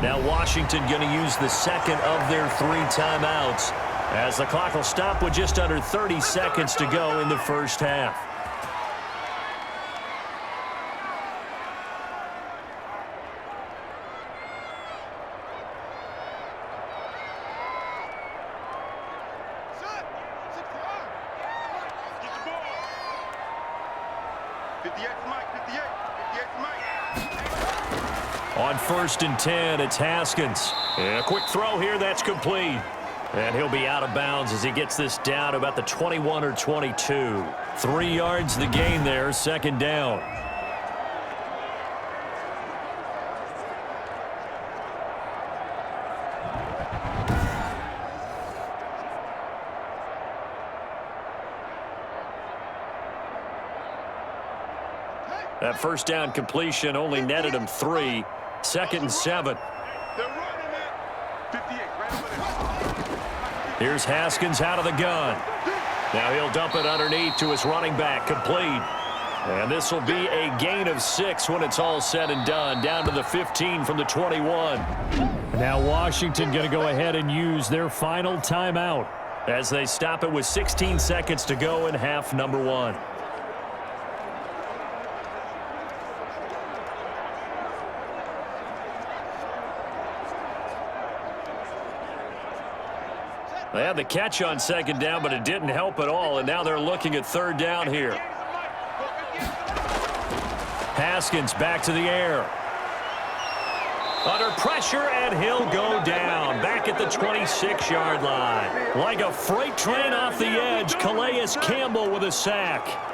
Now Washington going to use the 2nd of their 3 timeouts, as the clock will stop with just under 30 seconds to go in the first half. On 1st and 10, it's Haskins. And a quick throw here, that's complete. And he'll be out of bounds as he gets this down to about the 21 or 22. 3 yards the gain there, 2nd down. That 1st down completion only netted him 3. 2nd and 7. Here's Haskins out of the gun. Now he'll dump it underneath to his running back, complete. And this will be a gain of 6 when it's all said and done, down to the 15 from the 21. Now Washington going to go ahead and use their final timeout as they stop it with 16 seconds to go in half number 1. They had the catch on second down, but it didn't help at all, and now they're looking at third down here. Haskins back to the air. Under pressure, and he'll go down. Back at the 26-yard line. Like a freight train off the edge, Calais Campbell with a sack.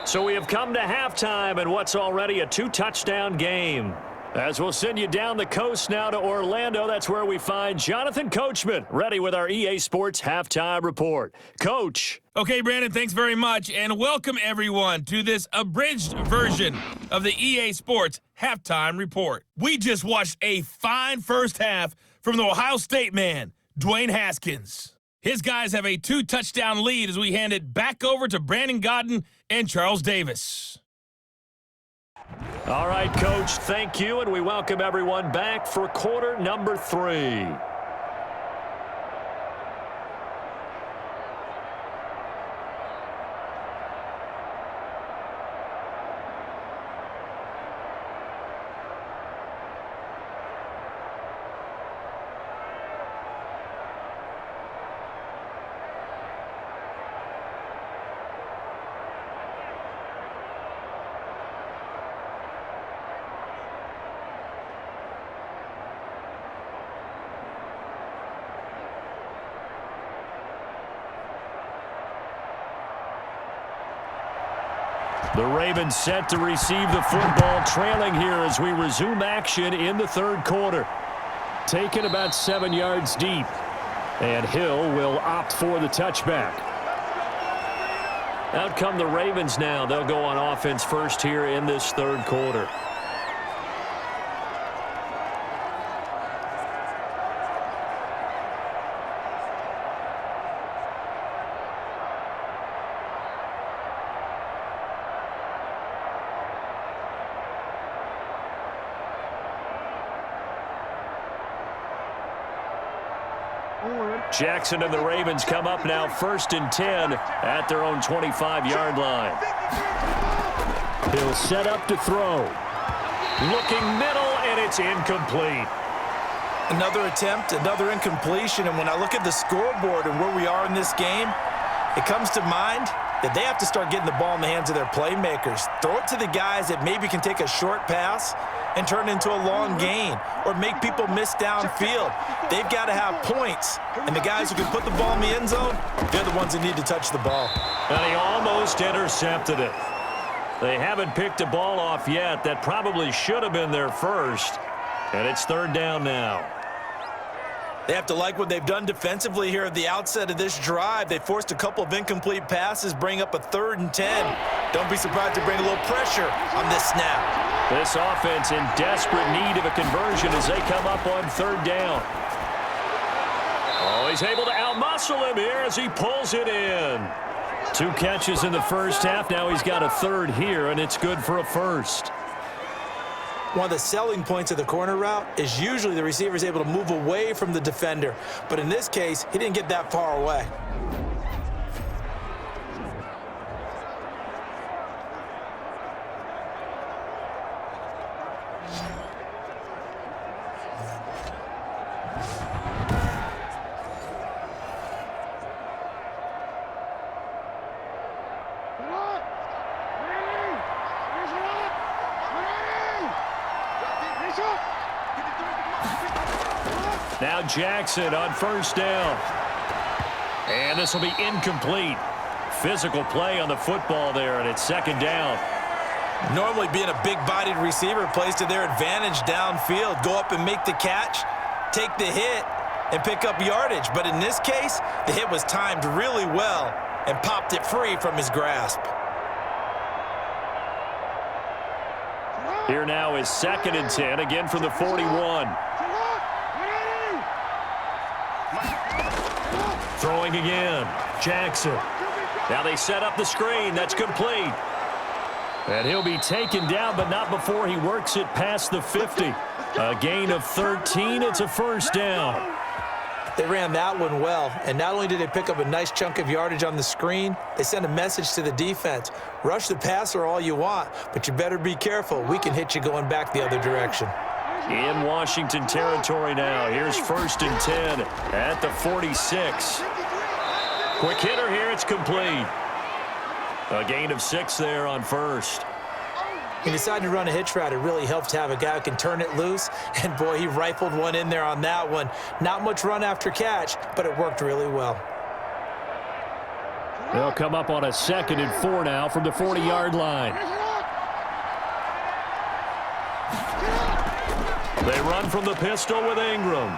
So we have come to halftime in what's already a 2-touchdown game. As we'll send you down the coast now to Orlando, that's where we find Jonathan Coachman, ready with our EA Sports Halftime Report. Coach. Okay, Brandon, thanks very much, and welcome everyone to this abridged version of the EA Sports Halftime Report. We just watched a fine first half from the Ohio State man, Dwayne Haskins. His guys have a 2-touchdown lead as we hand it back over to Brandon Godden and Charles Davis. All right, Coach, thank you, and we welcome everyone back for quarter number 3. The Ravens set to receive the football, trailing here as we resume action in the third quarter. Taken about 7 yards deep, and Hill will opt for the touchback. Out come the Ravens now. They'll go on offense first here in this third quarter. Jackson and the Ravens come up now 1st and 10 at their own 25-yard line. He'll set up to throw. Looking middle, and it's incomplete. Another attempt, another incompletion, and when I look at the scoreboard and where we are in this game, it comes to mind that they have to start getting the ball in the hands of their playmakers. Throw it to the guys that maybe can take a short pass and turn it into a long gain or make people miss downfield. They've got to have points, and the guys who can put the ball in the end zone, they're the ones that need to touch the ball. And he almost intercepted it. They haven't picked a ball off yet. That probably should have been their first, and it's third down now. They have to like what they've done defensively here at the outset of this drive. They forced a couple of incomplete passes, bring up a 3rd and 10. Don't be surprised to bring a little pressure on this snap. This offense in desperate need of a conversion as they come up on third down. Oh, he's able to outmuscle him here as he pulls it in. 2 catches in the first half. Now he's got a third here, and it's good for a first. One of the selling points of the corner route is usually the receiver is able to move away from the defender. But in this case, he didn't get that far away. Now Jackson on first down. And this will be incomplete. Physical play on the football there, and it's second down. Normally being a big-bodied receiver plays to their advantage downfield. Go up and make the catch, take the hit, and pick up yardage. But in this case, the hit was timed really well and popped it free from his grasp. Here now is 2nd and 10, again from the 41. Throwing again, Jackson. Now they set up the screen. That's complete. And he'll be taken down, but not before he works it past the 50. A gain of 13. It's a first down. They ran that one well, and not only did they pick up a nice chunk of yardage on the screen, they sent a message to the defense. Rush the passer all you want, but you better be careful. We can hit you going back the other direction. In Washington territory now. Here's 1st and 10 at the 46. Quick hitter here. It's complete. A gain of 6 there on first. He decided to run a hitch route. It really helps to have a guy who can turn it loose. And, boy, he rifled one in there on that one. Not much run after catch, but it worked really well. They'll come up on a 2nd and 4 now from the 40-yard line. They run from the pistol with Ingram.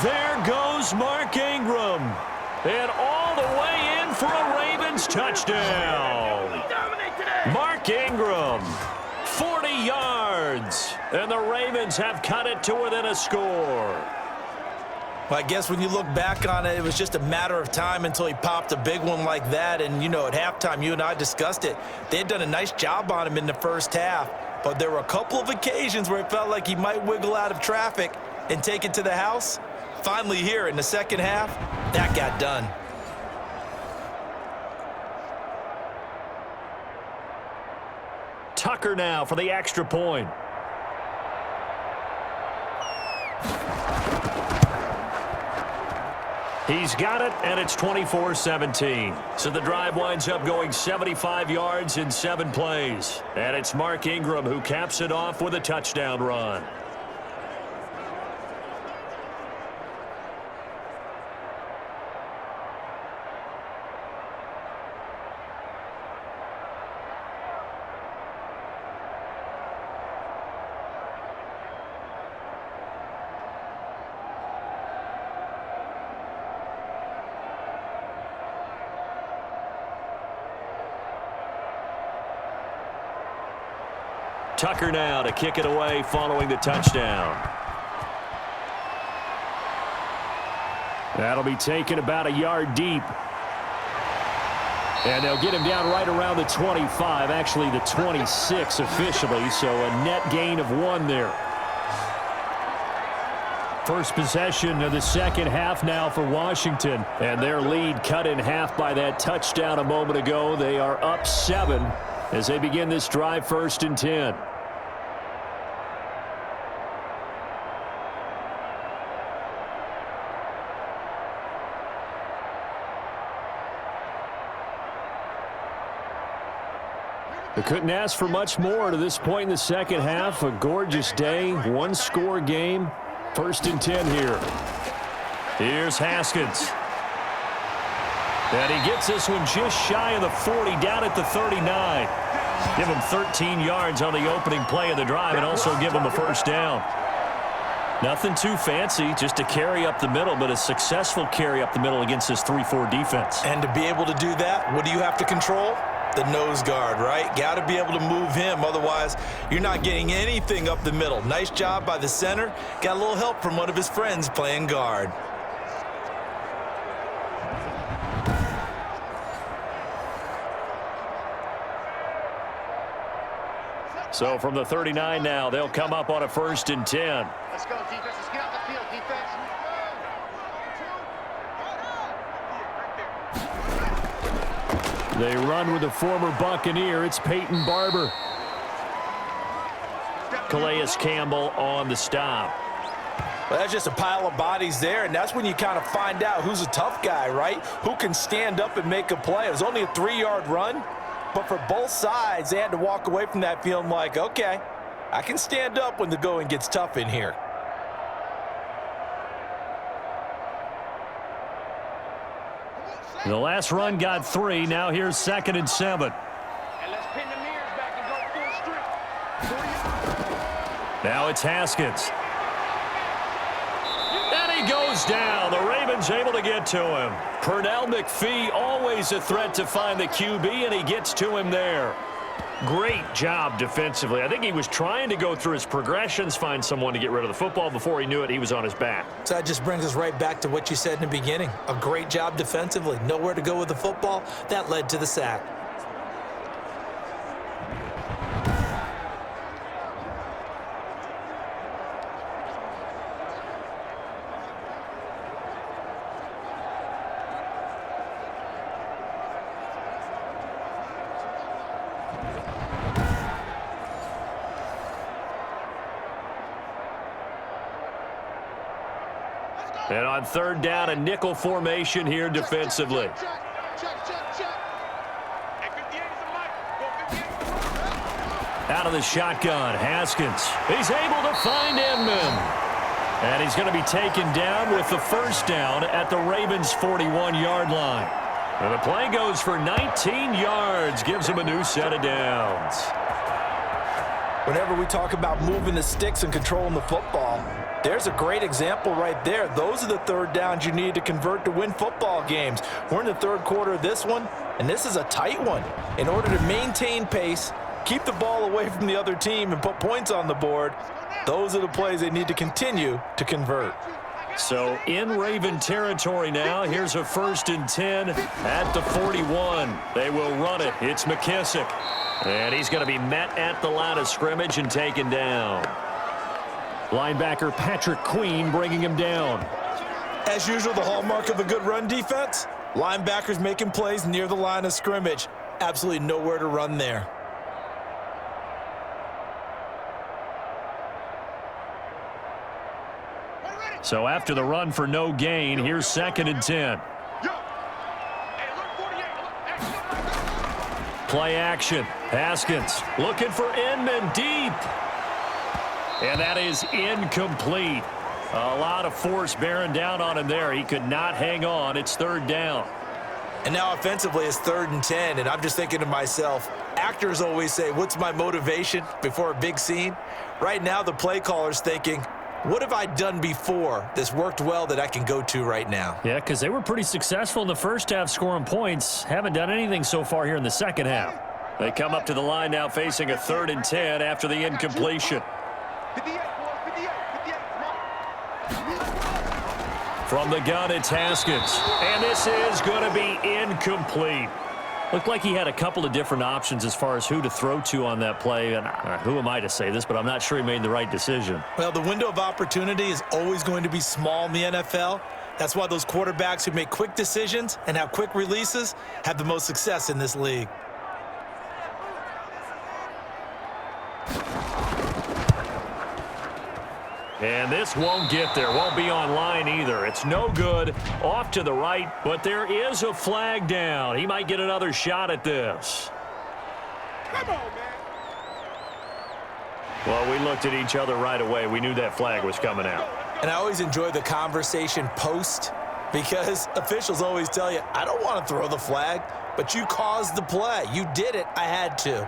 There goes Mark Ingram. And all the way in for a Ravens touchdown. Mark Ingram, 40 yards. And the Ravens have cut it to within a score. Well, I guess when you look back on it, it was just a matter of time until he popped a big one like that. And, you know, at halftime, you and I discussed it. They had done a nice job on him in the first half. But there were a couple of occasions where it felt like he might wiggle out of traffic and take it to the house. Finally here in the second half, that got done. Tucker now for the extra point. He's got it, and it's 24-17. So the drive winds up going 75 yards in 7 plays. And it's Mark Ingram who caps it off with a touchdown run. Tucker now to kick it away following the touchdown. That'll be taken about a yard deep. And they'll get him down right around the 25, actually the 26 officially, so a net gain of 1 there. First possession of the second half now for Washington, and their lead cut in half by that touchdown a moment ago. They are up 7 as they begin this drive, 1st and 10. They couldn't ask for much more to this point in the second half. A gorgeous day, 1-score game. 1st and 10 here. Here's Haskins. And he gets this one just shy of the 40, down at the 39. Give him 13 yards on the opening play of the drive and also give him a first down. Nothing too fancy, just a carry up the middle, but a successful carry up the middle against this 3-4 defense. And to be able to do that, what do you have to control? The nose guard, right? Got to be able to move him. Otherwise, you're not getting anything up the middle. Nice job by the center. Got a little help from one of his friends playing guard. So from the 39 now, they'll come up on a 1st and 10. Let's go, defense. Let's get out the field, defense. They run with the former Buccaneer. It's Peyton Barber. Calais Campbell on the stop. Well, that's just a pile of bodies there, and that's when you kind of find out who's a tough guy, right? Who can stand up and make a play. It was only a 3-yard run, but for both sides, they had to walk away from that feeling like, okay, I can stand up when the going gets tough in here. The last run got 3. Now here's 2nd and 7. And let's pin the mirrors back and go full strength. Now it's Haskins. And he goes down. The Ravens able to get to him. Pernell McPhee, always a threat to find the QB, and he gets to him there. Great job defensively. I think he was trying to go through his progressions, find someone to get rid of the football. Before he knew it, he was on his back. So that just brings us right back to what you said in the beginning. A great job defensively. Nowhere to go with the football. That led to the sack. And on third down, a nickel formation here defensively. Out of the shotgun, Haskins. He's able to find Ingram. And he's going to be taken down with the first down at the Ravens' 41-yard line. And the play goes for 19 yards, gives him a new set of downs. Whenever we talk about moving the sticks and controlling the football, there's a great example right there. Those are the third downs you need to convert to win football games. We're in the third quarter of this one, and this is a tight one. In order to maintain pace, keep the ball away from the other team, and put points on the board, those are the plays they need to continue to convert. So in Raven territory now, here's a 1st and 10 at the 41. They will run it. It's McKissick. And he's going to be met at the line of scrimmage and taken down. Linebacker Patrick Queen bringing him down. As usual, the hallmark of a good run defense, linebackers making plays near the line of scrimmage. Absolutely nowhere to run there. So after the run for no gain, here's 2nd and 10. Play action. Haskins looking for Inman deep. And that is incomplete. A lot of force bearing down on him there. He could not hang on. It's 3rd down. And now offensively it's 3rd and 10, and I'm just thinking to myself, actors always say, what's my motivation before a big scene? Right now the play caller's thinking, what have I done before that's worked well that I can go to right now? Yeah, because they were pretty successful in the first half scoring points. Haven't done anything so far here in the second half. They come up to the line now facing a 3rd and 10 after the incompletion. From the gun, it's Haskins. And this is going to be incomplete. Looked like he had a couple of different options as far as who to throw to on that play. And who am I to say this, but I'm not sure he made the right decision. Well, the window of opportunity is always going to be small in the NFL. That's why those quarterbacks who make quick decisions and have quick releases have the most success in this league. And this won't get there. Won't be on line either. It's no good. Off to the right, but there is a flag down. He might get another shot at this. Come on, man. Well, we looked at each other right away. We knew that flag was coming out. And I always enjoy the conversation post because officials always tell you, I don't want to throw the flag, but you caused the play. You did it. I had to.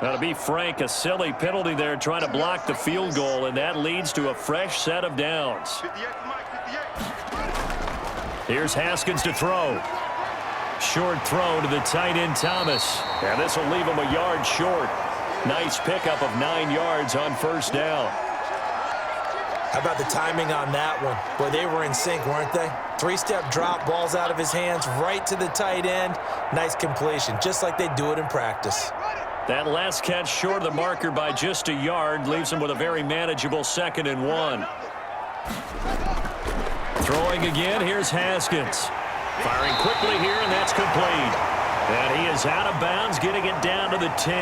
Now, to be frank, a silly penalty there trying to block the field goal, and that leads to a fresh set of downs. Here's Haskins to throw. Short throw to the tight end Thomas. And this will leave him a yard short. Nice pickup of 9 yards on 1st down. How about the timing on that one? Boy, they were in sync, weren't they? 3-step drop, balls out of his hands, right to the tight end. Nice completion, just like they do it in practice. That last catch short of the marker by just a yard leaves him with a very manageable 2nd and 1. Throwing again, here's Haskins. Firing quickly here, and that's complete. And he is out of bounds, getting it down to the 10.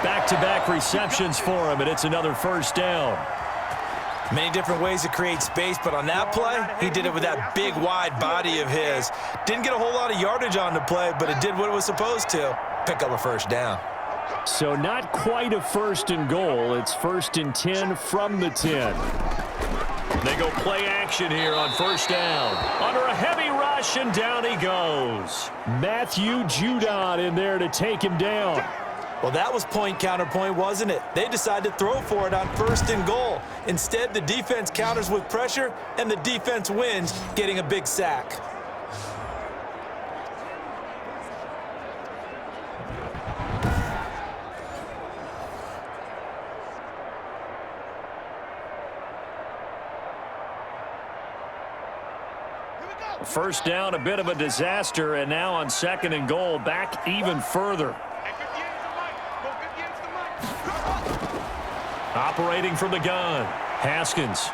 Back-to-back receptions for him, and it's another 1st down. Many different ways to create space, but on that play, he did it with that big, wide body of his. Didn't get a whole lot of yardage on the play, but it did what it was supposed to. Pick up a 1st down. So not quite a 1st and goal. It's 1st and 10 from the 10. They go play action here on 1st down. Under a heavy rush, and down he goes. Matthew Judon in there to take him down. Well, that was point counterpoint, wasn't it? They decided to throw for it on 1st and goal. Instead, the defense counters with pressure, and the defense wins, getting a big sack. First down, a bit of a disaster, and now on 2nd and goal, back even further. Operating from the gun, Haskins.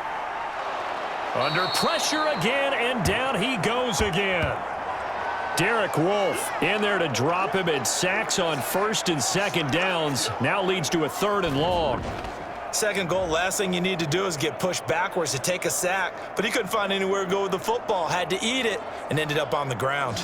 Under pressure again, and down he goes again. Derek Wolfe in there to drop him, and sacks on first and second downs. Now leads to a 3rd and long. Second goal, last thing you need to do is get pushed backwards to take a sack. But he couldn't find anywhere to go with the football. Had to eat it and ended up on the ground.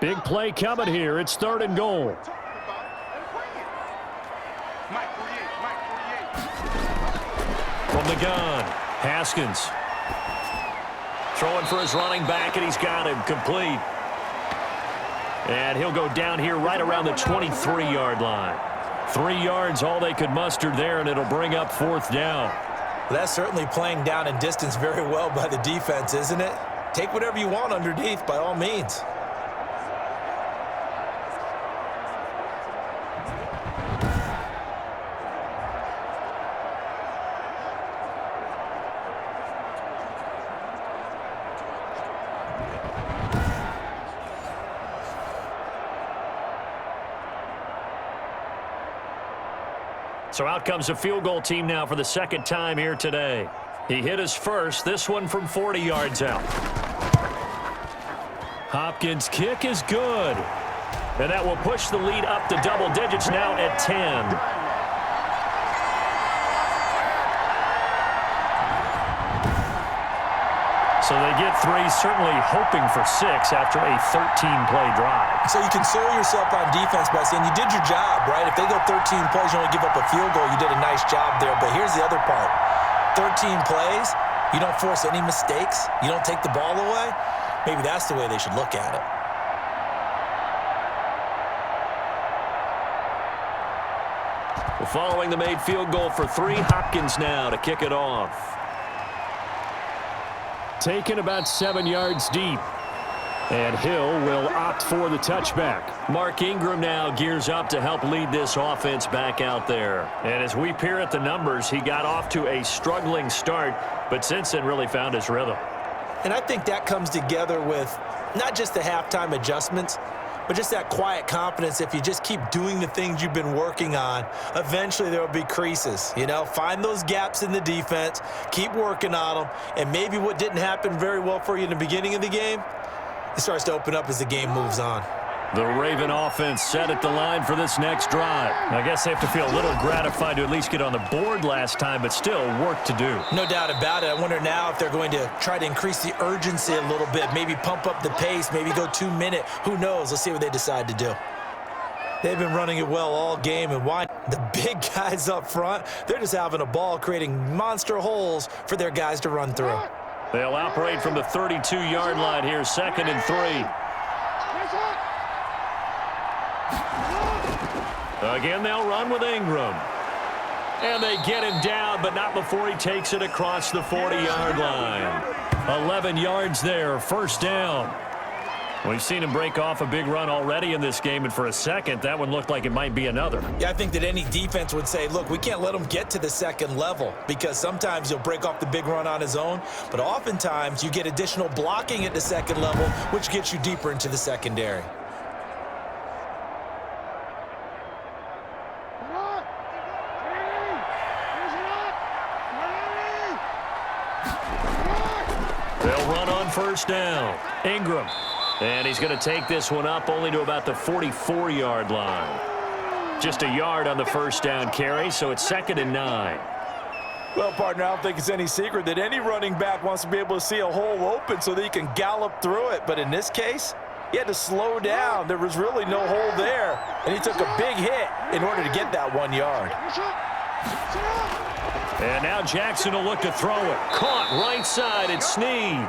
Big play coming here. It's 3rd and goal. From the gun, Haskins. Throwing for his running back, and he's got him complete. And he'll go down here right around the 23-yard line. 3 yards, all they could muster there, and it'll bring up 4th down. Well, that's certainly playing down in distance very well by the defense, isn't it? Take whatever you want underneath, by all means. So out comes the field goal team now for the 2nd time here today. He hit his first, this one from 40 yards out. Hopkins' kick is good. And that will push the lead up to double digits now at 10. So they get 3, certainly hoping for 6 after a 13-play drive. So you console yourself on defense by saying you did your job, right? If they go 13 plays, you only give up a field goal, you did a nice job there. But here's the other part. 13 plays, you don't force any mistakes, you don't take the ball away. Maybe that's the way they should look at it. Well, following the made field goal for 3, Hopkins now to kick it off. Taken about 7 yards deep. And Hill will opt for the touchback. Mark Ingram now gears up to help lead this offense back out there. And as we peer at the numbers, he got off to a struggling start, but since then really found his rhythm. And I think that comes together with not just the halftime adjustments, but just that quiet confidence. If you just keep doing the things you've been working on, eventually there will be creases. You know, find those gaps in the defense, keep working on them, and maybe what didn't happen very well for you in the beginning of the game, it starts to open up as the game moves on. The Raven offense set at the line for this next drive. I guess they have to feel a little gratified to at least get on the board last time, but still work to do. No doubt about it. I wonder now if they're going to try to increase the urgency a little bit, maybe pump up the pace, maybe go 2-minute. Who knows? Let's see what they decide to do. They've been running it well all game, and why? The big guys up front, they're just having a ball, creating monster holes for their guys to run through. They'll operate from the 32-yard line here, 2nd and 3. Again, they'll run with Ingram. And they get him down, but not before he takes it across the 40-yard line. 11 yards there, 1st down. We've seen him break off a big run already in this game, and for a second, that one looked like it might be another. Yeah, I think that any defense would say, look, we can't let him get to the 2nd level, because sometimes he'll break off the big run on his own, but oftentimes you get additional blocking at the 2nd level, which gets you deeper into the secondary. They'll run on 1st down. Ingram. And he's going to take this one up only to about the 44-yard line. Just a yard on the 1st down carry, so it's 2nd and 9. Well, partner, I don't think it's any secret that any running back wants to be able to see a hole open so that he can gallop through it. But in this case, he had to slow down. There was really no hole there, and he took a big hit in order to get that 1 yard. And now Jackson will look to throw it. Caught right side at Snead.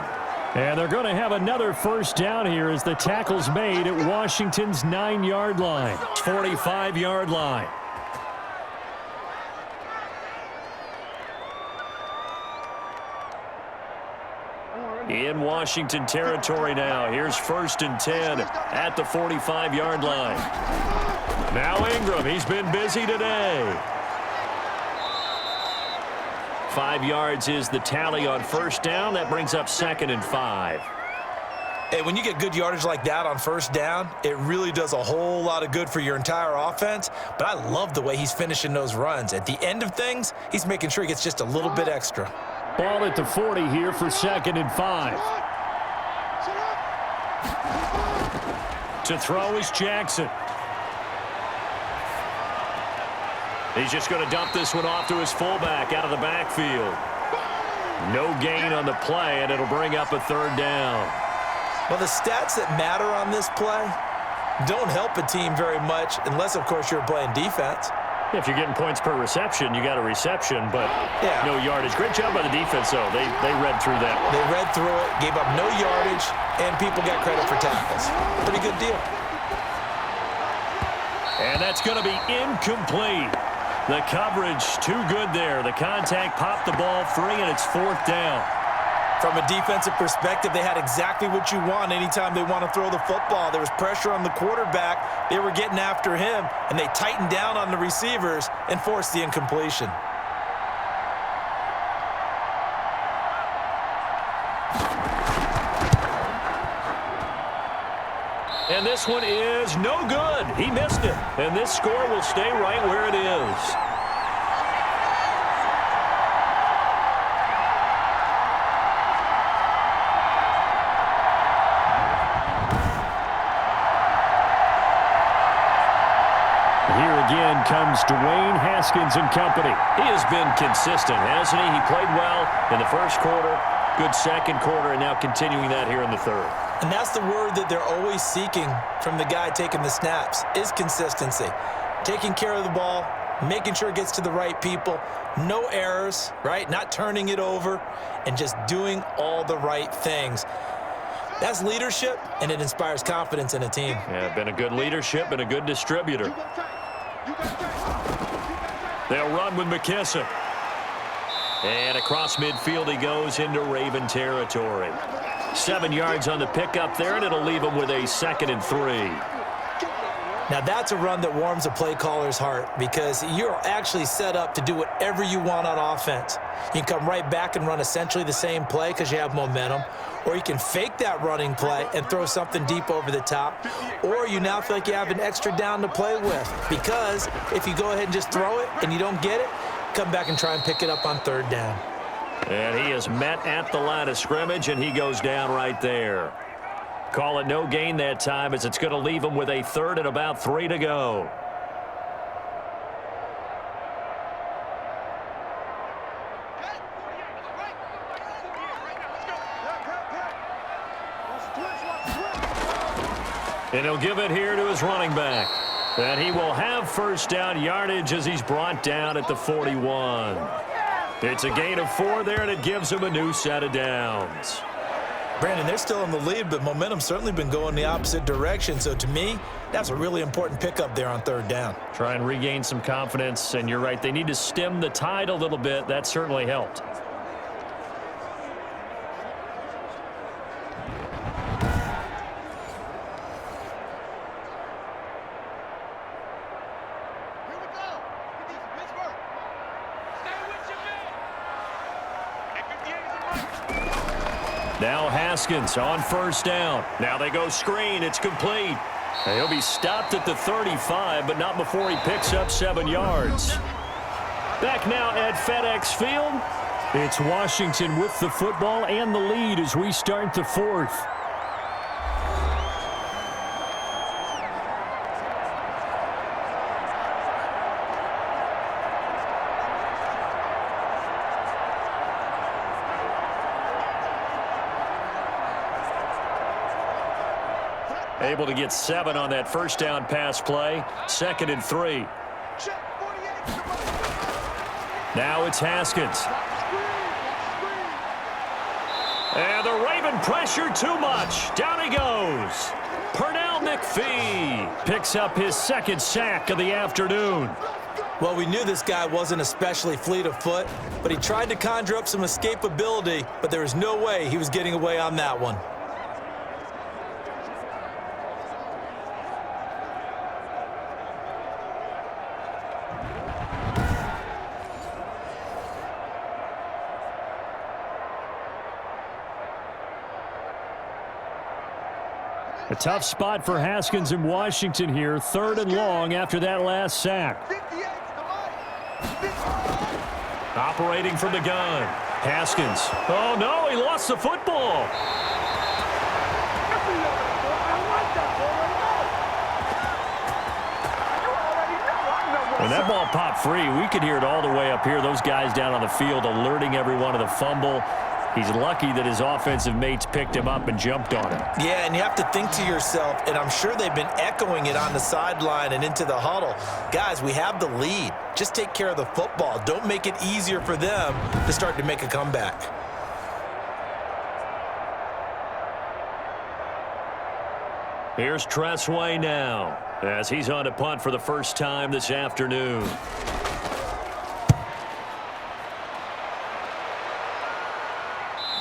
And they're going to have another 1st down here as the tackle's made at Washington's 9-yard line. 45-yard line. In Washington territory now. Here's 1st and 10 at the 45-yard line. Now Ingram, he's been busy today. 5 yards is the tally on 1st down. That brings up 2nd and 5. Hey, when you get good yardage like that on first down, it really does a whole lot of good for your entire offense. But I love the way he's finishing those runs. At the end of things, he's making sure he gets just a little bit extra. Ball at the 40 here for 2nd and 5. To throw is Jackson. He's just going to dump this one off to his fullback out of the backfield. No gain on the play, and it'll bring up a 3rd down. Well, the stats that matter on this play don't help a team very much unless, of course, you're playing defense. If you're getting points per reception, you got a reception, but no yardage. Great job by the defense, though. They read through that one. They read through it, gave up no yardage, and people got credit for tackles. Pretty good deal. And that's going to be incomplete. The coverage too good there. The contact popped the ball free, and it's 4th down. From a defensive perspective, they had exactly what you want anytime they want to throw the football. There was pressure on the quarterback. They were getting after him, and they tightened down on the receivers and forced the incompletion. And this one is no good. He missed it. And this score will stay right where it is. Here again comes Dwayne Haskins and company. He has been consistent, hasn't he? He played well in the first quarter, good second quarter, and now continuing that here in the third. And that's the word that they're always seeking from the guy taking the snaps, is consistency. Taking care of the ball, making sure it gets to the right people, no errors, right? Not turning it over, and just doing all the right things. That's leadership, and it inspires confidence in a team. Yeah, been a good leadership and a good distributor. They'll run with McKissick. And across midfield he goes into Raven territory. 7 yards on the pickup there, and it'll leave him with a 2nd and 3. Now, that's a run that warms a play caller's heart because you're actually set up to do whatever you want on offense. You can come right back and run essentially the same play because you have momentum, or you can fake that running play and throw something deep over the top, or you now feel like you have an extra down to play with because if you go ahead and just throw it and you don't get it, come back and try and pick it up on 3rd down. And he is met at the line of scrimmage, and he goes down right there. Call it no gain that time as it's going to leave him with a 3rd and about 3 to go. And he'll give it here to his running back. And he will have 1st down yardage as he's brought down at the 41. It's a gain of 4 there, and it gives him a new set of downs. Brandon, they're still in the lead, but momentum's certainly been going the opposite direction. So to me, that's a really important pickup there on 3rd down. Try and regain some confidence, and you're right. They need to stem the tide a little bit. That certainly helped. Now Haskins on 1st down. Now they go screen. It's complete. And he'll be stopped at the 35, but not before he picks up 7 yards. Back now at FedEx Field. It's Washington with the football and the lead as we start the 4th. Able to get 7 on that 1st down pass play. 2nd and 3. Now it's Haskins. And the Raven pressure too much. Down he goes. Pernell McPhee picks up his 2nd sack of the afternoon. Well, we knew this guy wasn't especially fleet of foot, but he tried to conjure up some escapability, but there was no way he was getting away on that one. A tough spot for Haskins in Washington here. 3rd and long after that last sack. Operating from the gun. Haskins. Oh, no, he lost the football. When that ball popped free, we could hear it all the way up here. Those guys down on the field alerting everyone of the fumble. He's lucky that his offensive mates picked him up and jumped on him. Yeah, and you have to think to yourself, and I'm sure they've been echoing it on the sideline and into the huddle. Guys, we have the lead. Just take care of the football. Don't make it easier for them to start to make a comeback. Here's Tressway now as he's on to punt for the first time this afternoon.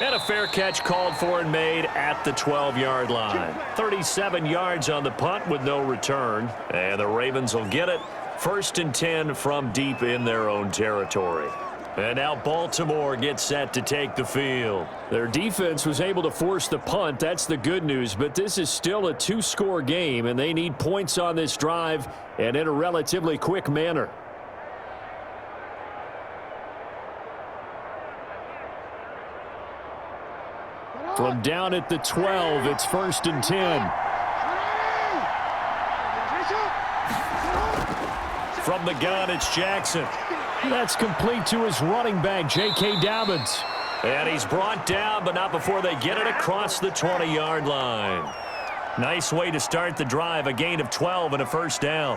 And a fair catch called for and made at the 12-yard line. 37 yards on the punt with no return. And the Ravens will get it. 1st and 10 from deep in their own territory. And now Baltimore gets set to take the field. Their defense was able to force the punt. That's the good news. But this is still a 2-score game, and they need points on this drive and in a relatively quick manner. From down at the 12, it's 1st and 10. From the gun, it's Jackson. That's complete to his running back, J.K. Dobbins. And he's brought down, but not before they get it across the 20-yard line. Nice way to start the drive, a gain of 12 and a first down.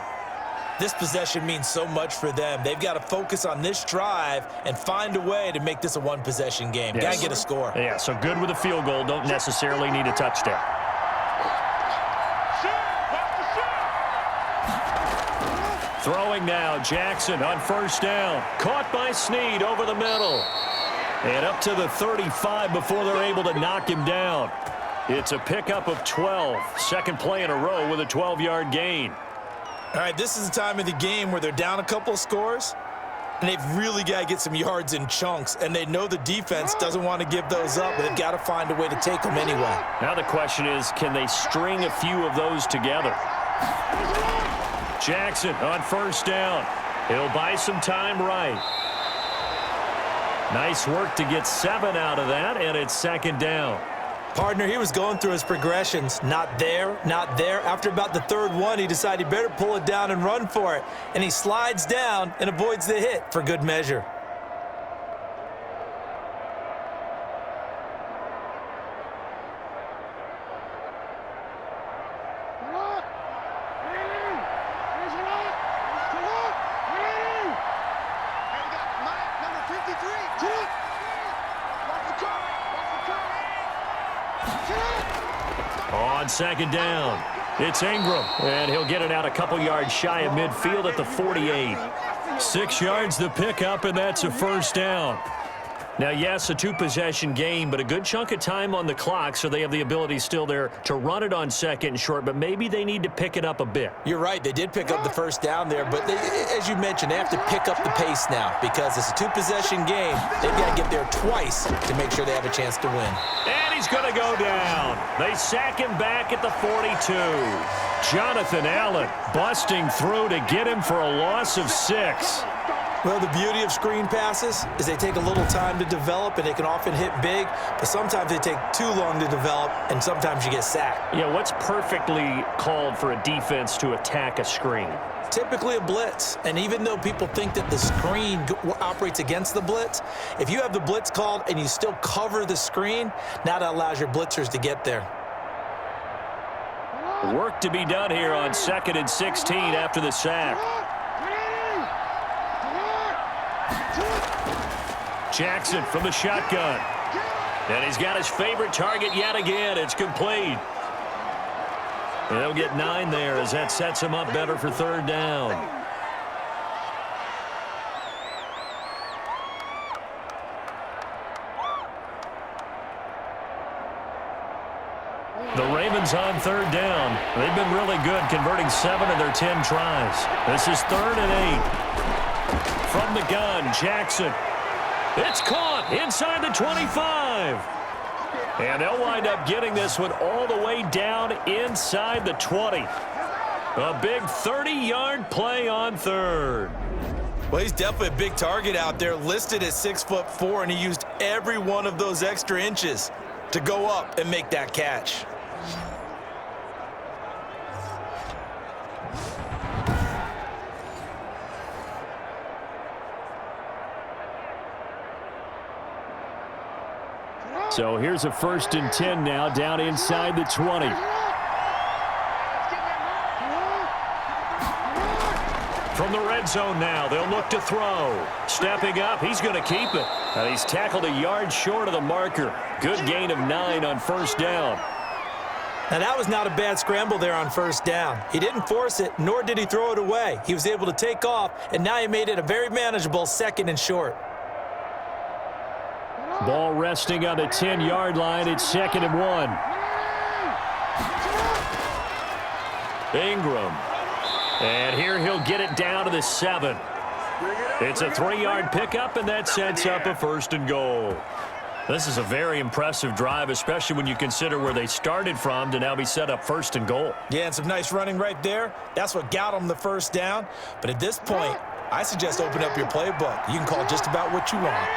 This possession means so much for them. They've got to focus on this drive and find a way to make this a one-possession game. Yes. Got to get a score. Yeah, so good with a field goal. Don't necessarily need a touchdown. Throwing now, Jackson on first down. Caught by Snead over the middle. And up to the 35 before they're able to knock him down. It's a pickup of 12. Second play in a row with a 12-yard gain. All right, this is the time of the game where they're down a couple of scores, and they've really got to get some yards in chunks, and they know the defense doesn't want to give those up, but they've got to find a way to take them anyway. Now the question is, can they string a few of those together? Jackson on first down. He'll buy some time right. Nice work to get 7 out of that, and it's second down. Partner, he was going through his progressions. Not there, not there. After about the 3rd one, he decided he better pull it down and run for it. And he slides down and avoids the hit for good measure. On second down, it's Ingram, and he'll get it out a couple yards shy of midfield at the 48. 6 yards the pickup, and that's a first down. Now, yes, a 2-possession game, but a good chunk of time on the clock, so they have the ability still there to run it on second and short, but maybe they need to pick it up a bit. You're right. They did pick up the first down there, but as you mentioned, they have to pick up the pace now because it's a 2-possession game. They've got to get there twice to make sure they have a chance to win. And he's going to go down. They sack him back at the 42. Jonathan Allen busting through to get him for a loss of 6. Well, the beauty of screen passes is they take a little time to develop, and they can often hit big, but sometimes they take too long to develop, and sometimes you get sacked. Yeah, what's perfectly called for a defense to attack a screen? Typically a blitz, and even though people think that the screen operates against the blitz, if you have the blitz called and you still cover the screen, now that allows your blitzers to get there. Work to be done here on 2nd and 16 after the sack. Jackson from the shotgun. And he's got his favorite target yet again. It's complete. And they'll get 9 there as that sets him up better for 3rd down. The Ravens on 3rd down. They've been really good converting 7 of their 10 tries. This is 3rd and 8. From the gun, Jackson. It's caught inside the 25. And they'll wind up getting this one all the way down inside the 20. A big 30-yard play on third. Well, he's definitely a big target out there, listed at 6'4", and he used every one of those extra inches to go up and make that catch. So here's a 1st and 10 now, down inside the 20. From the red zone now, they'll look to throw. Stepping up, he's going to keep it. And he's tackled a yard short of the marker. Good gain of 9 on 1st down. Now, that was not a bad scramble there on 1st down. He didn't force it, nor did he throw it away. He was able to take off, and now he made it a very manageable 2nd and short. Ball resting on the 10-yard line. It's 2nd and 1. Ingram. And here he'll get it down to the 7. It's a 3-yard pickup, and that sets up a 1st and goal. This is a very impressive drive, especially when you consider where they started from to now be set up 1st and goal. Yeah, and some nice running right there. That's what got him the 1st down. But at this point, I suggest open up your playbook. You can call just about what you want.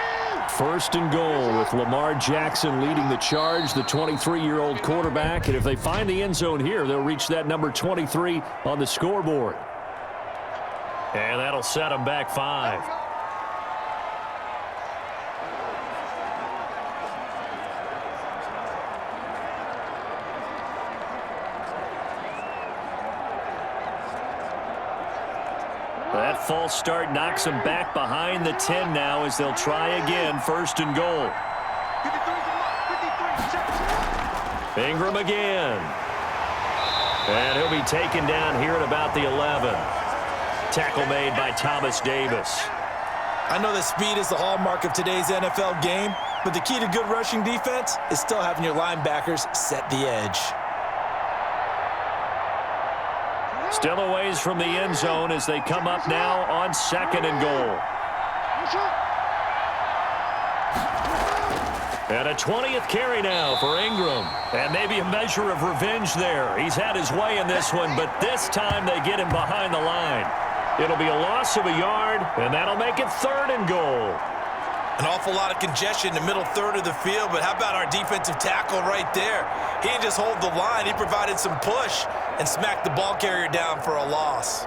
1st and goal with Lamar Jackson leading the charge, the 23-year-old quarterback. And if they find the end zone here, they'll reach that number 23 on the scoreboard. And that'll set them back 5. That false start knocks them back behind the 10 now as they'll try again, 1st and goal. Ingram again. And he'll be taken down here at about the 11. Tackle made by Thomas Davis. I know that speed is the hallmark of today's NFL game, but the key to good rushing defense is still having your linebackers set the edge. Still a ways from the end zone as they come up now on 2nd and goal. And a 20th carry now for Ingram. And maybe a measure of revenge there. He's had his way in this one, but this time they get him behind the line. It'll be a loss of a yard, and that'll make it 3rd and goal. An awful lot of congestion in the middle third of the field, but how about our defensive tackle right there? He didn't just hold the line, he provided some push and smacked the ball carrier down for a loss.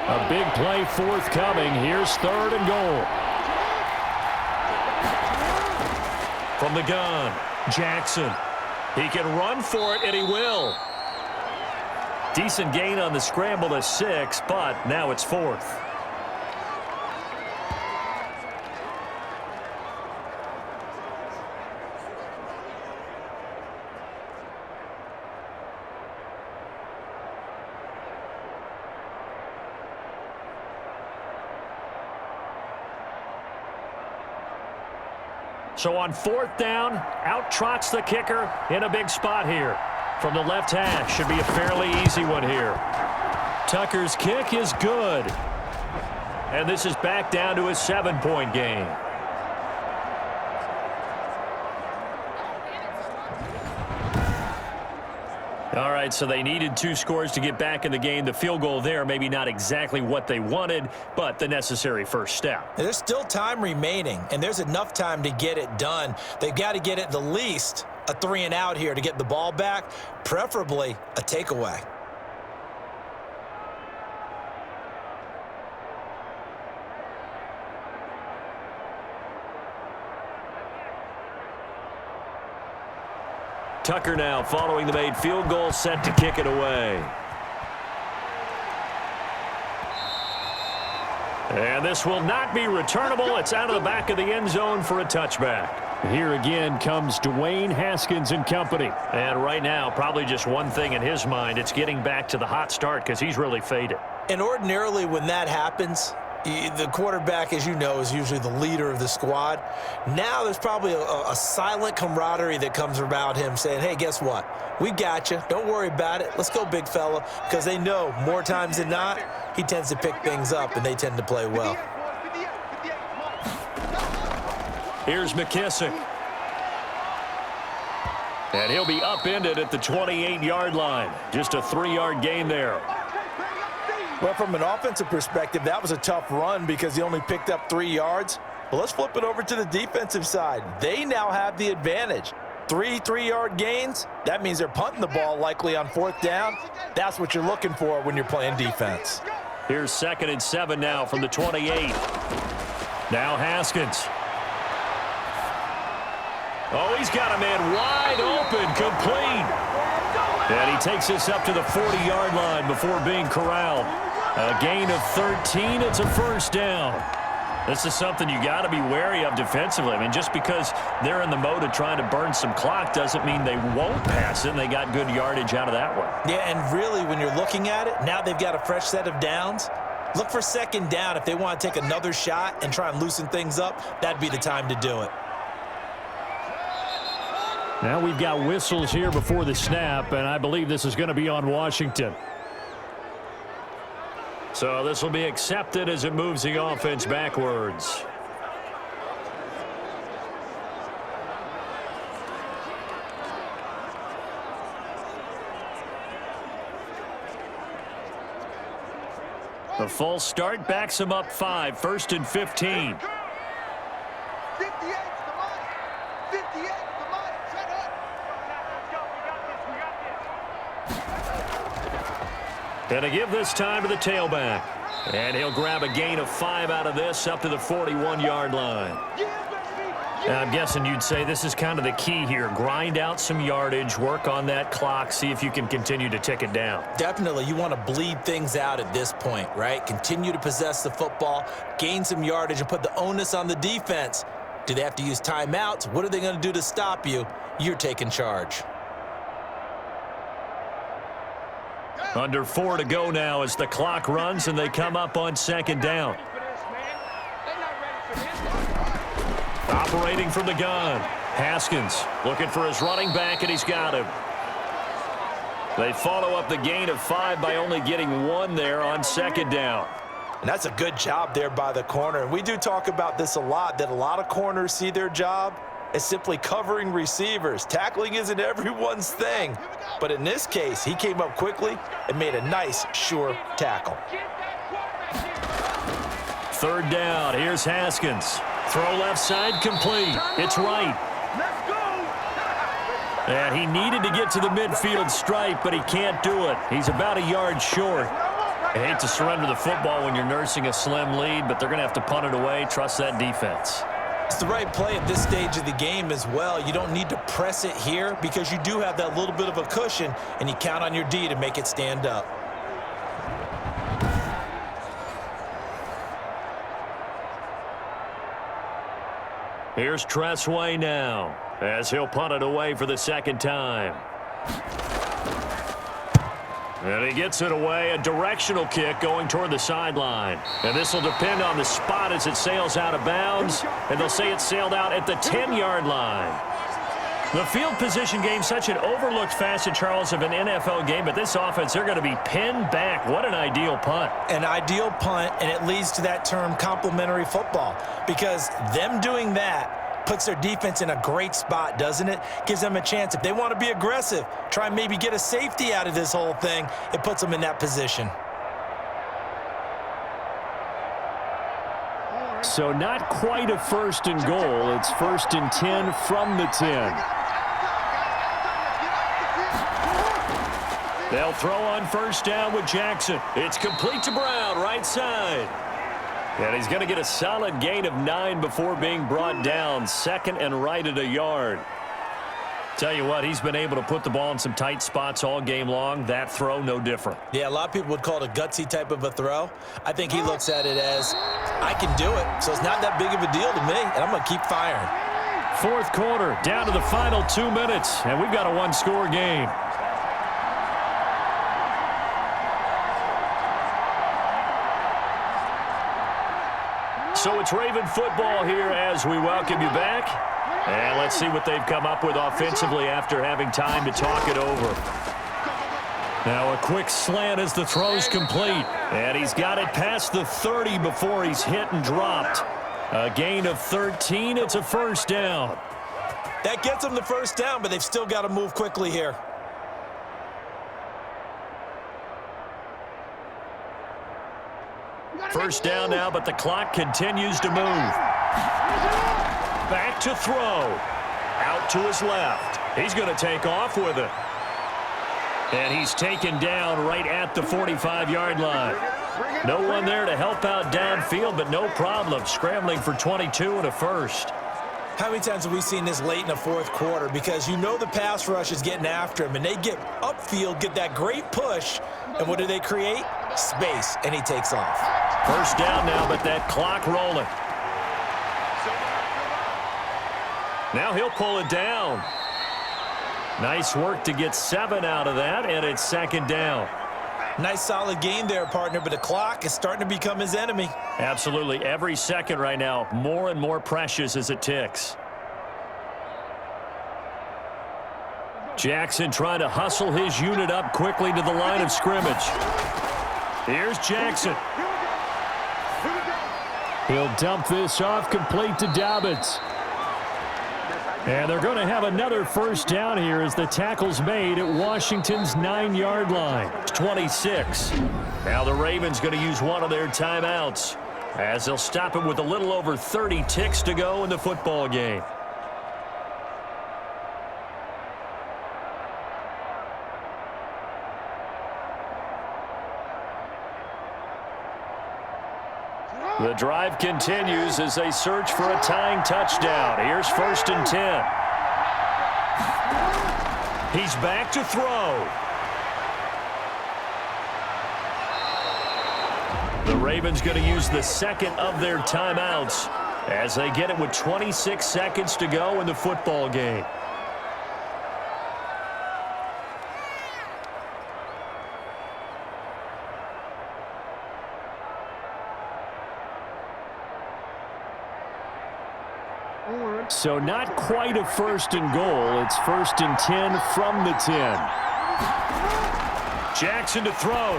A big play forthcoming. Here's 3rd and goal. From the gun, Jackson. He can run for it, and he will. Decent gain on the scramble to 6, but now it's 4th. So on 4th down, out trots the kicker in a big spot here. From the left hash, should be a fairly easy one here. Tucker's kick is good. And this is back down to a 7-point game. All right, so they needed 2 scores to get back in the game. The field goal there, maybe not exactly what they wanted, but the necessary first step. There's still time remaining, and there's enough time to get it done. They've got to get at the least a 3 and out here to get the ball back, preferably a takeaway. Tucker now following the made field goal, set to kick it away. And this will not be returnable. It's out of the back of the end zone for a touchback. Here again comes Dwayne Haskins and company. And right now, probably just one thing in his mind. It's getting back to the hot start because he's really faded. And ordinarily when that happens, The quarterback, as you know, is usually the leader of the squad. Now there's probably a silent camaraderie that comes about him saying, hey, guess what? We got you. Don't worry about it. Let's go, big fella. Because they know more times than not, he tends to pick things up, and they tend to play well. Here's McKissick. And he'll be upended at the 28-yard line. Just a 3-yard gain there. Well, from an offensive perspective, that was a tough run because he only picked up 3 yards. Well, let's flip it over to the defensive side. They now have the advantage. 3 3-yard gains, that means they're punting the ball likely on 4th down. That's what you're looking for when you're playing defense. Here's 2nd and 7 now from the 28. Now Haskins. Oh, he's got a man wide open, complete. And he takes this up to the 40-yard line before being corralled. A gain of 13. It's a 1st down. This is something you got to be wary of defensively. I mean, just because they're in the mode of trying to burn some clock doesn't mean they won't pass it, and they got good yardage out of that one. Yeah, and really, when you're looking at it, now they've got a fresh set of downs. Look for 2nd down. If they want to take another shot and try and loosen things up, that'd be the time to do it. Now we've got whistles here before the snap, and I believe this is going to be on Washington. So this will be accepted as it moves the offense backwards. The false start backs him up 5, 1st and 15. 58 And to give this time to the tailback. And he'll grab a gain of 5 out of this up to the 41-yard line. Now, I'm guessing you'd say this is kind of the key here. Grind out some yardage, work on that clock, see if you can continue to tick it down. Definitely, you want to bleed things out at this point, right? Continue to possess the football, gain some yardage, and put the onus on the defense. Do they have to use timeouts? What are they going to do to stop you? You're taking charge. Under 4 to go now as the clock runs and they come up on 2nd down. Operating from the gun. Haskins looking for his running back, and he's got him. They follow up the gain of 5 by only getting 1 there on 2nd down. And that's a good job there by the corner. And we do talk about this a lot, that a lot of corners see their job as simply covering receivers. Tackling isn't everyone's thing. But in this case, he came up quickly and made a nice, sure tackle. 3rd down. Here's Haskins. Throw left side, complete. It's right. And he needed to get to the midfield stripe, but he can't do it. He's about a yard short. I hate to surrender the football when you're nursing a slim lead, but they're going to have to punt it away. Trust that defense. It's the right play at this stage of the game as well. You don't need to press it here because you do have that little bit of a cushion, and you count on your D to make it stand up. Here's Tressway now as he'll punt it away for the 2nd time. And he gets it away, a directional kick going toward the sideline. And this will depend on the spot as it sails out of bounds. And they'll say it sailed out at the 10-yard line. The field position game, such an overlooked facet, Charles, of an NFL game. But this offense, they're going to be pinned back. What an ideal punt. An ideal punt, and it leads to that term complementary football. Because them doing that puts their defense in a great spot, doesn't it? Gives them a chance. If they want to be aggressive, try and maybe get a safety out of this whole thing, it puts them in that position. So not quite a 1st and goal. It's 1st and 10 from the 10. They'll throw on 1st down with Jackson. It's complete to Brown, right side. And he's going to get a solid gain of 9 before being brought down. 2nd and right at a yard. Tell you what, he's been able to put the ball in some tight spots all game long. That throw, no different. Yeah, a lot of people would call it a gutsy type of a throw. I think he looks at it as, I can do it, so it's not that big of a deal to me, and I'm going to keep firing. 4th quarter, down to the final 2 minutes, and we've got a 1-score game. So it's Raven football here as we welcome you back. And let's see what they've come up with offensively after having time to talk it over. Now a quick slant as the throw's complete. And he's got it past the 30 before he's hit and dropped. A gain of 13. It's a first down. That gets them the first down, but they've still got to move quickly here. First down now, but the clock continues to move. Back to throw. Out to his left. He's going to take off with it. And he's taken down right at the 45-yard line. No one there to help out downfield, but no problem. Scrambling for 22 and a first. How many times have we seen this late in the fourth quarter? Because you know the pass rush is getting after him, and they get upfield, get that great push, and what do they create? Space, and he takes off. First down now, but that clock rolling. Now he'll pull it down. Nice work to get 7 out of that, and it's second down. Nice solid gain there, partner, but the clock is starting to become his enemy. Absolutely. Every second right now, more and more precious as it ticks. Jackson trying to hustle his unit up quickly to the line of scrimmage. Here's Jackson. He'll dump this off complete to Dobbins. And they're going to have another first down here as the tackle's made at Washington's 9-yard line. 26. Now the Ravens going to use one of their timeouts as they'll stop it with a little over 30 ticks to go in the football game. The drive continues as they search for a tying touchdown. Here's first and 10. He's back to throw. The Ravens going to use the second of their timeouts as they get it with 26 seconds to go in the football game. So not quite a first and goal. It's first and 10 from the 10. Jackson to throw.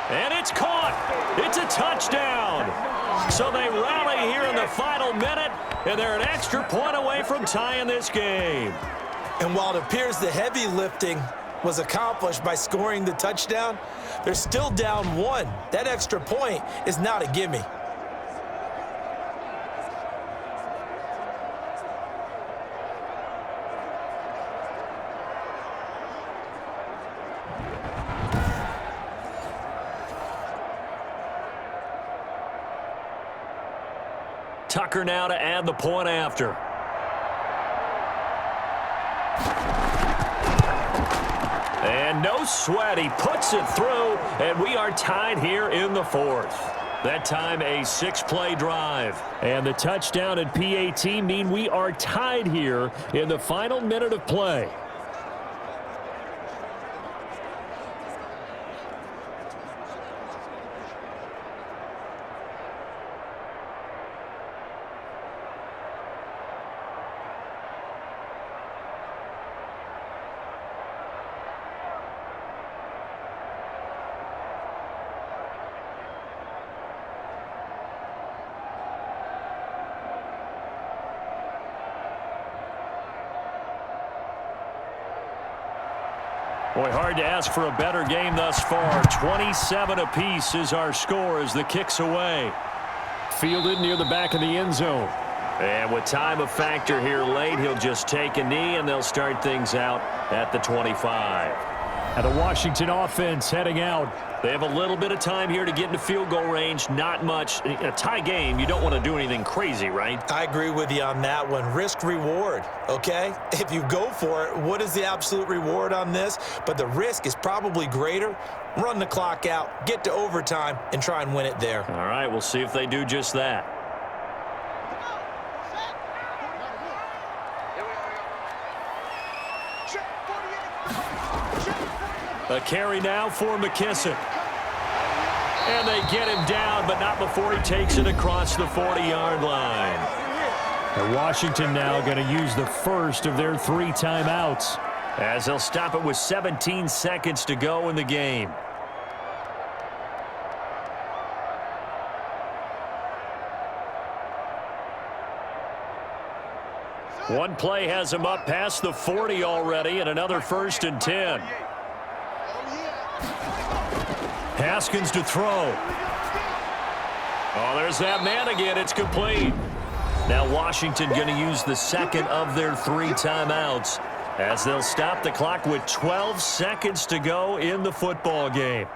And it's caught. It's a touchdown. So they rally here in the final minute, and they're an extra point away from tying this game. And while it appears the heavy lifting was accomplished by scoring the touchdown, they're still down 1. That extra point is not a gimme. Tucker now to add the point after. And no sweat. He puts it through, and we are tied here in the fourth. That time a 6-play drive. And the touchdown and PAT mean we are tied here in the final minute of play. Boy, hard to ask for a better game thus far. 27 apiece is our score as the kick's away. Fielded near the back of the end zone. And with time a factor here late, he'll just take a knee, and they'll start things out at the 25. And the Washington offense heading out. They have a little bit of time here to get into field goal range. Not much. In a tie game, you don't want to do anything crazy, right? I agree with you on that one. Risk reward, okay? If you go for it, what is the absolute reward on this? But the risk is probably greater. Run the clock out, get to overtime, and try and win it there. All right, we'll see if they do just that. A carry now for McKissick. And they get him down, but not before he takes it across the 40-yard line. And Washington now going to use the first of their 3 timeouts, as they'll stop it with 17 seconds to go in the game. One play has him up past the 40 already, and another 1st and 10. Haskins to throw. Oh, there's that man again. It's complete. Now Washington going to use the second of their 3 timeouts, as they'll stop the clock with 12 seconds to go in the football game.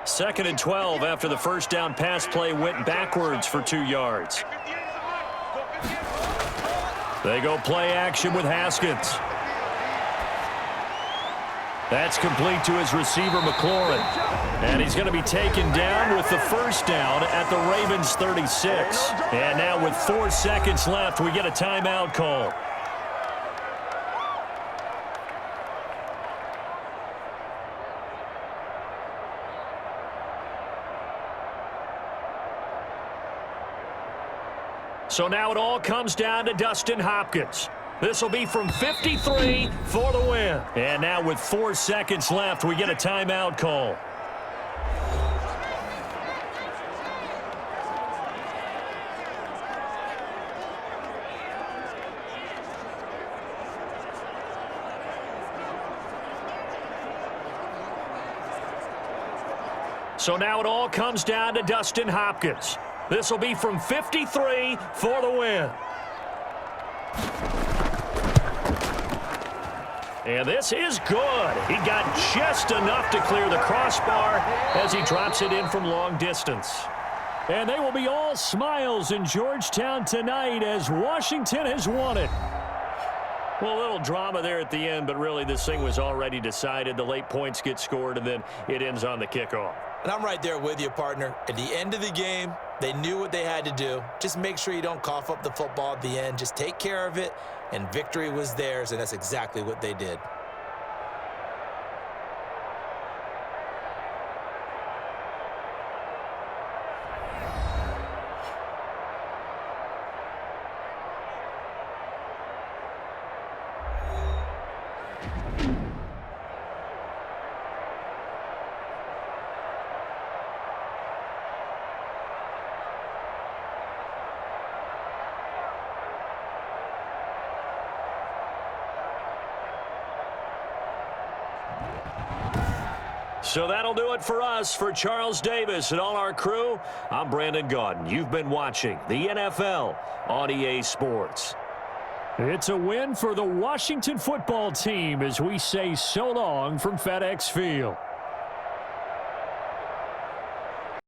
Second and 12 after the first down pass play went backwards for 2 yards. They go play action with Haskins. That's complete to his receiver, McLaurin. And he's going to be taken down with the first down at the Ravens' 36. And now with 4 seconds left, we get a timeout call. So now it all comes down to Dustin Hopkins. This will be from 53 for the win. And now with 4 seconds left, we get a timeout call. So now it all comes down to Dustin Hopkins. This will be from 53 for the win. And this is good. He got just enough to clear the crossbar as he drops it in from long distance. And they will be all smiles in Georgetown tonight as Washington has won it. Well, a little drama there at the end, but really this thing was already decided. The late points get scored, and then it ends on the kickoff. And I'm right there with you, partner. At the end of the game, they knew what they had to do. Just make sure you don't cough up the football at the end. Just take care of it, and victory was theirs, and that's exactly what they did. So that'll do it for us. For Charles Davis and all our crew, I'm Brandon Gaudin. You've been watching the NFL on EA Sports. It's a win for the Washington football team as we say so long from FedEx Field.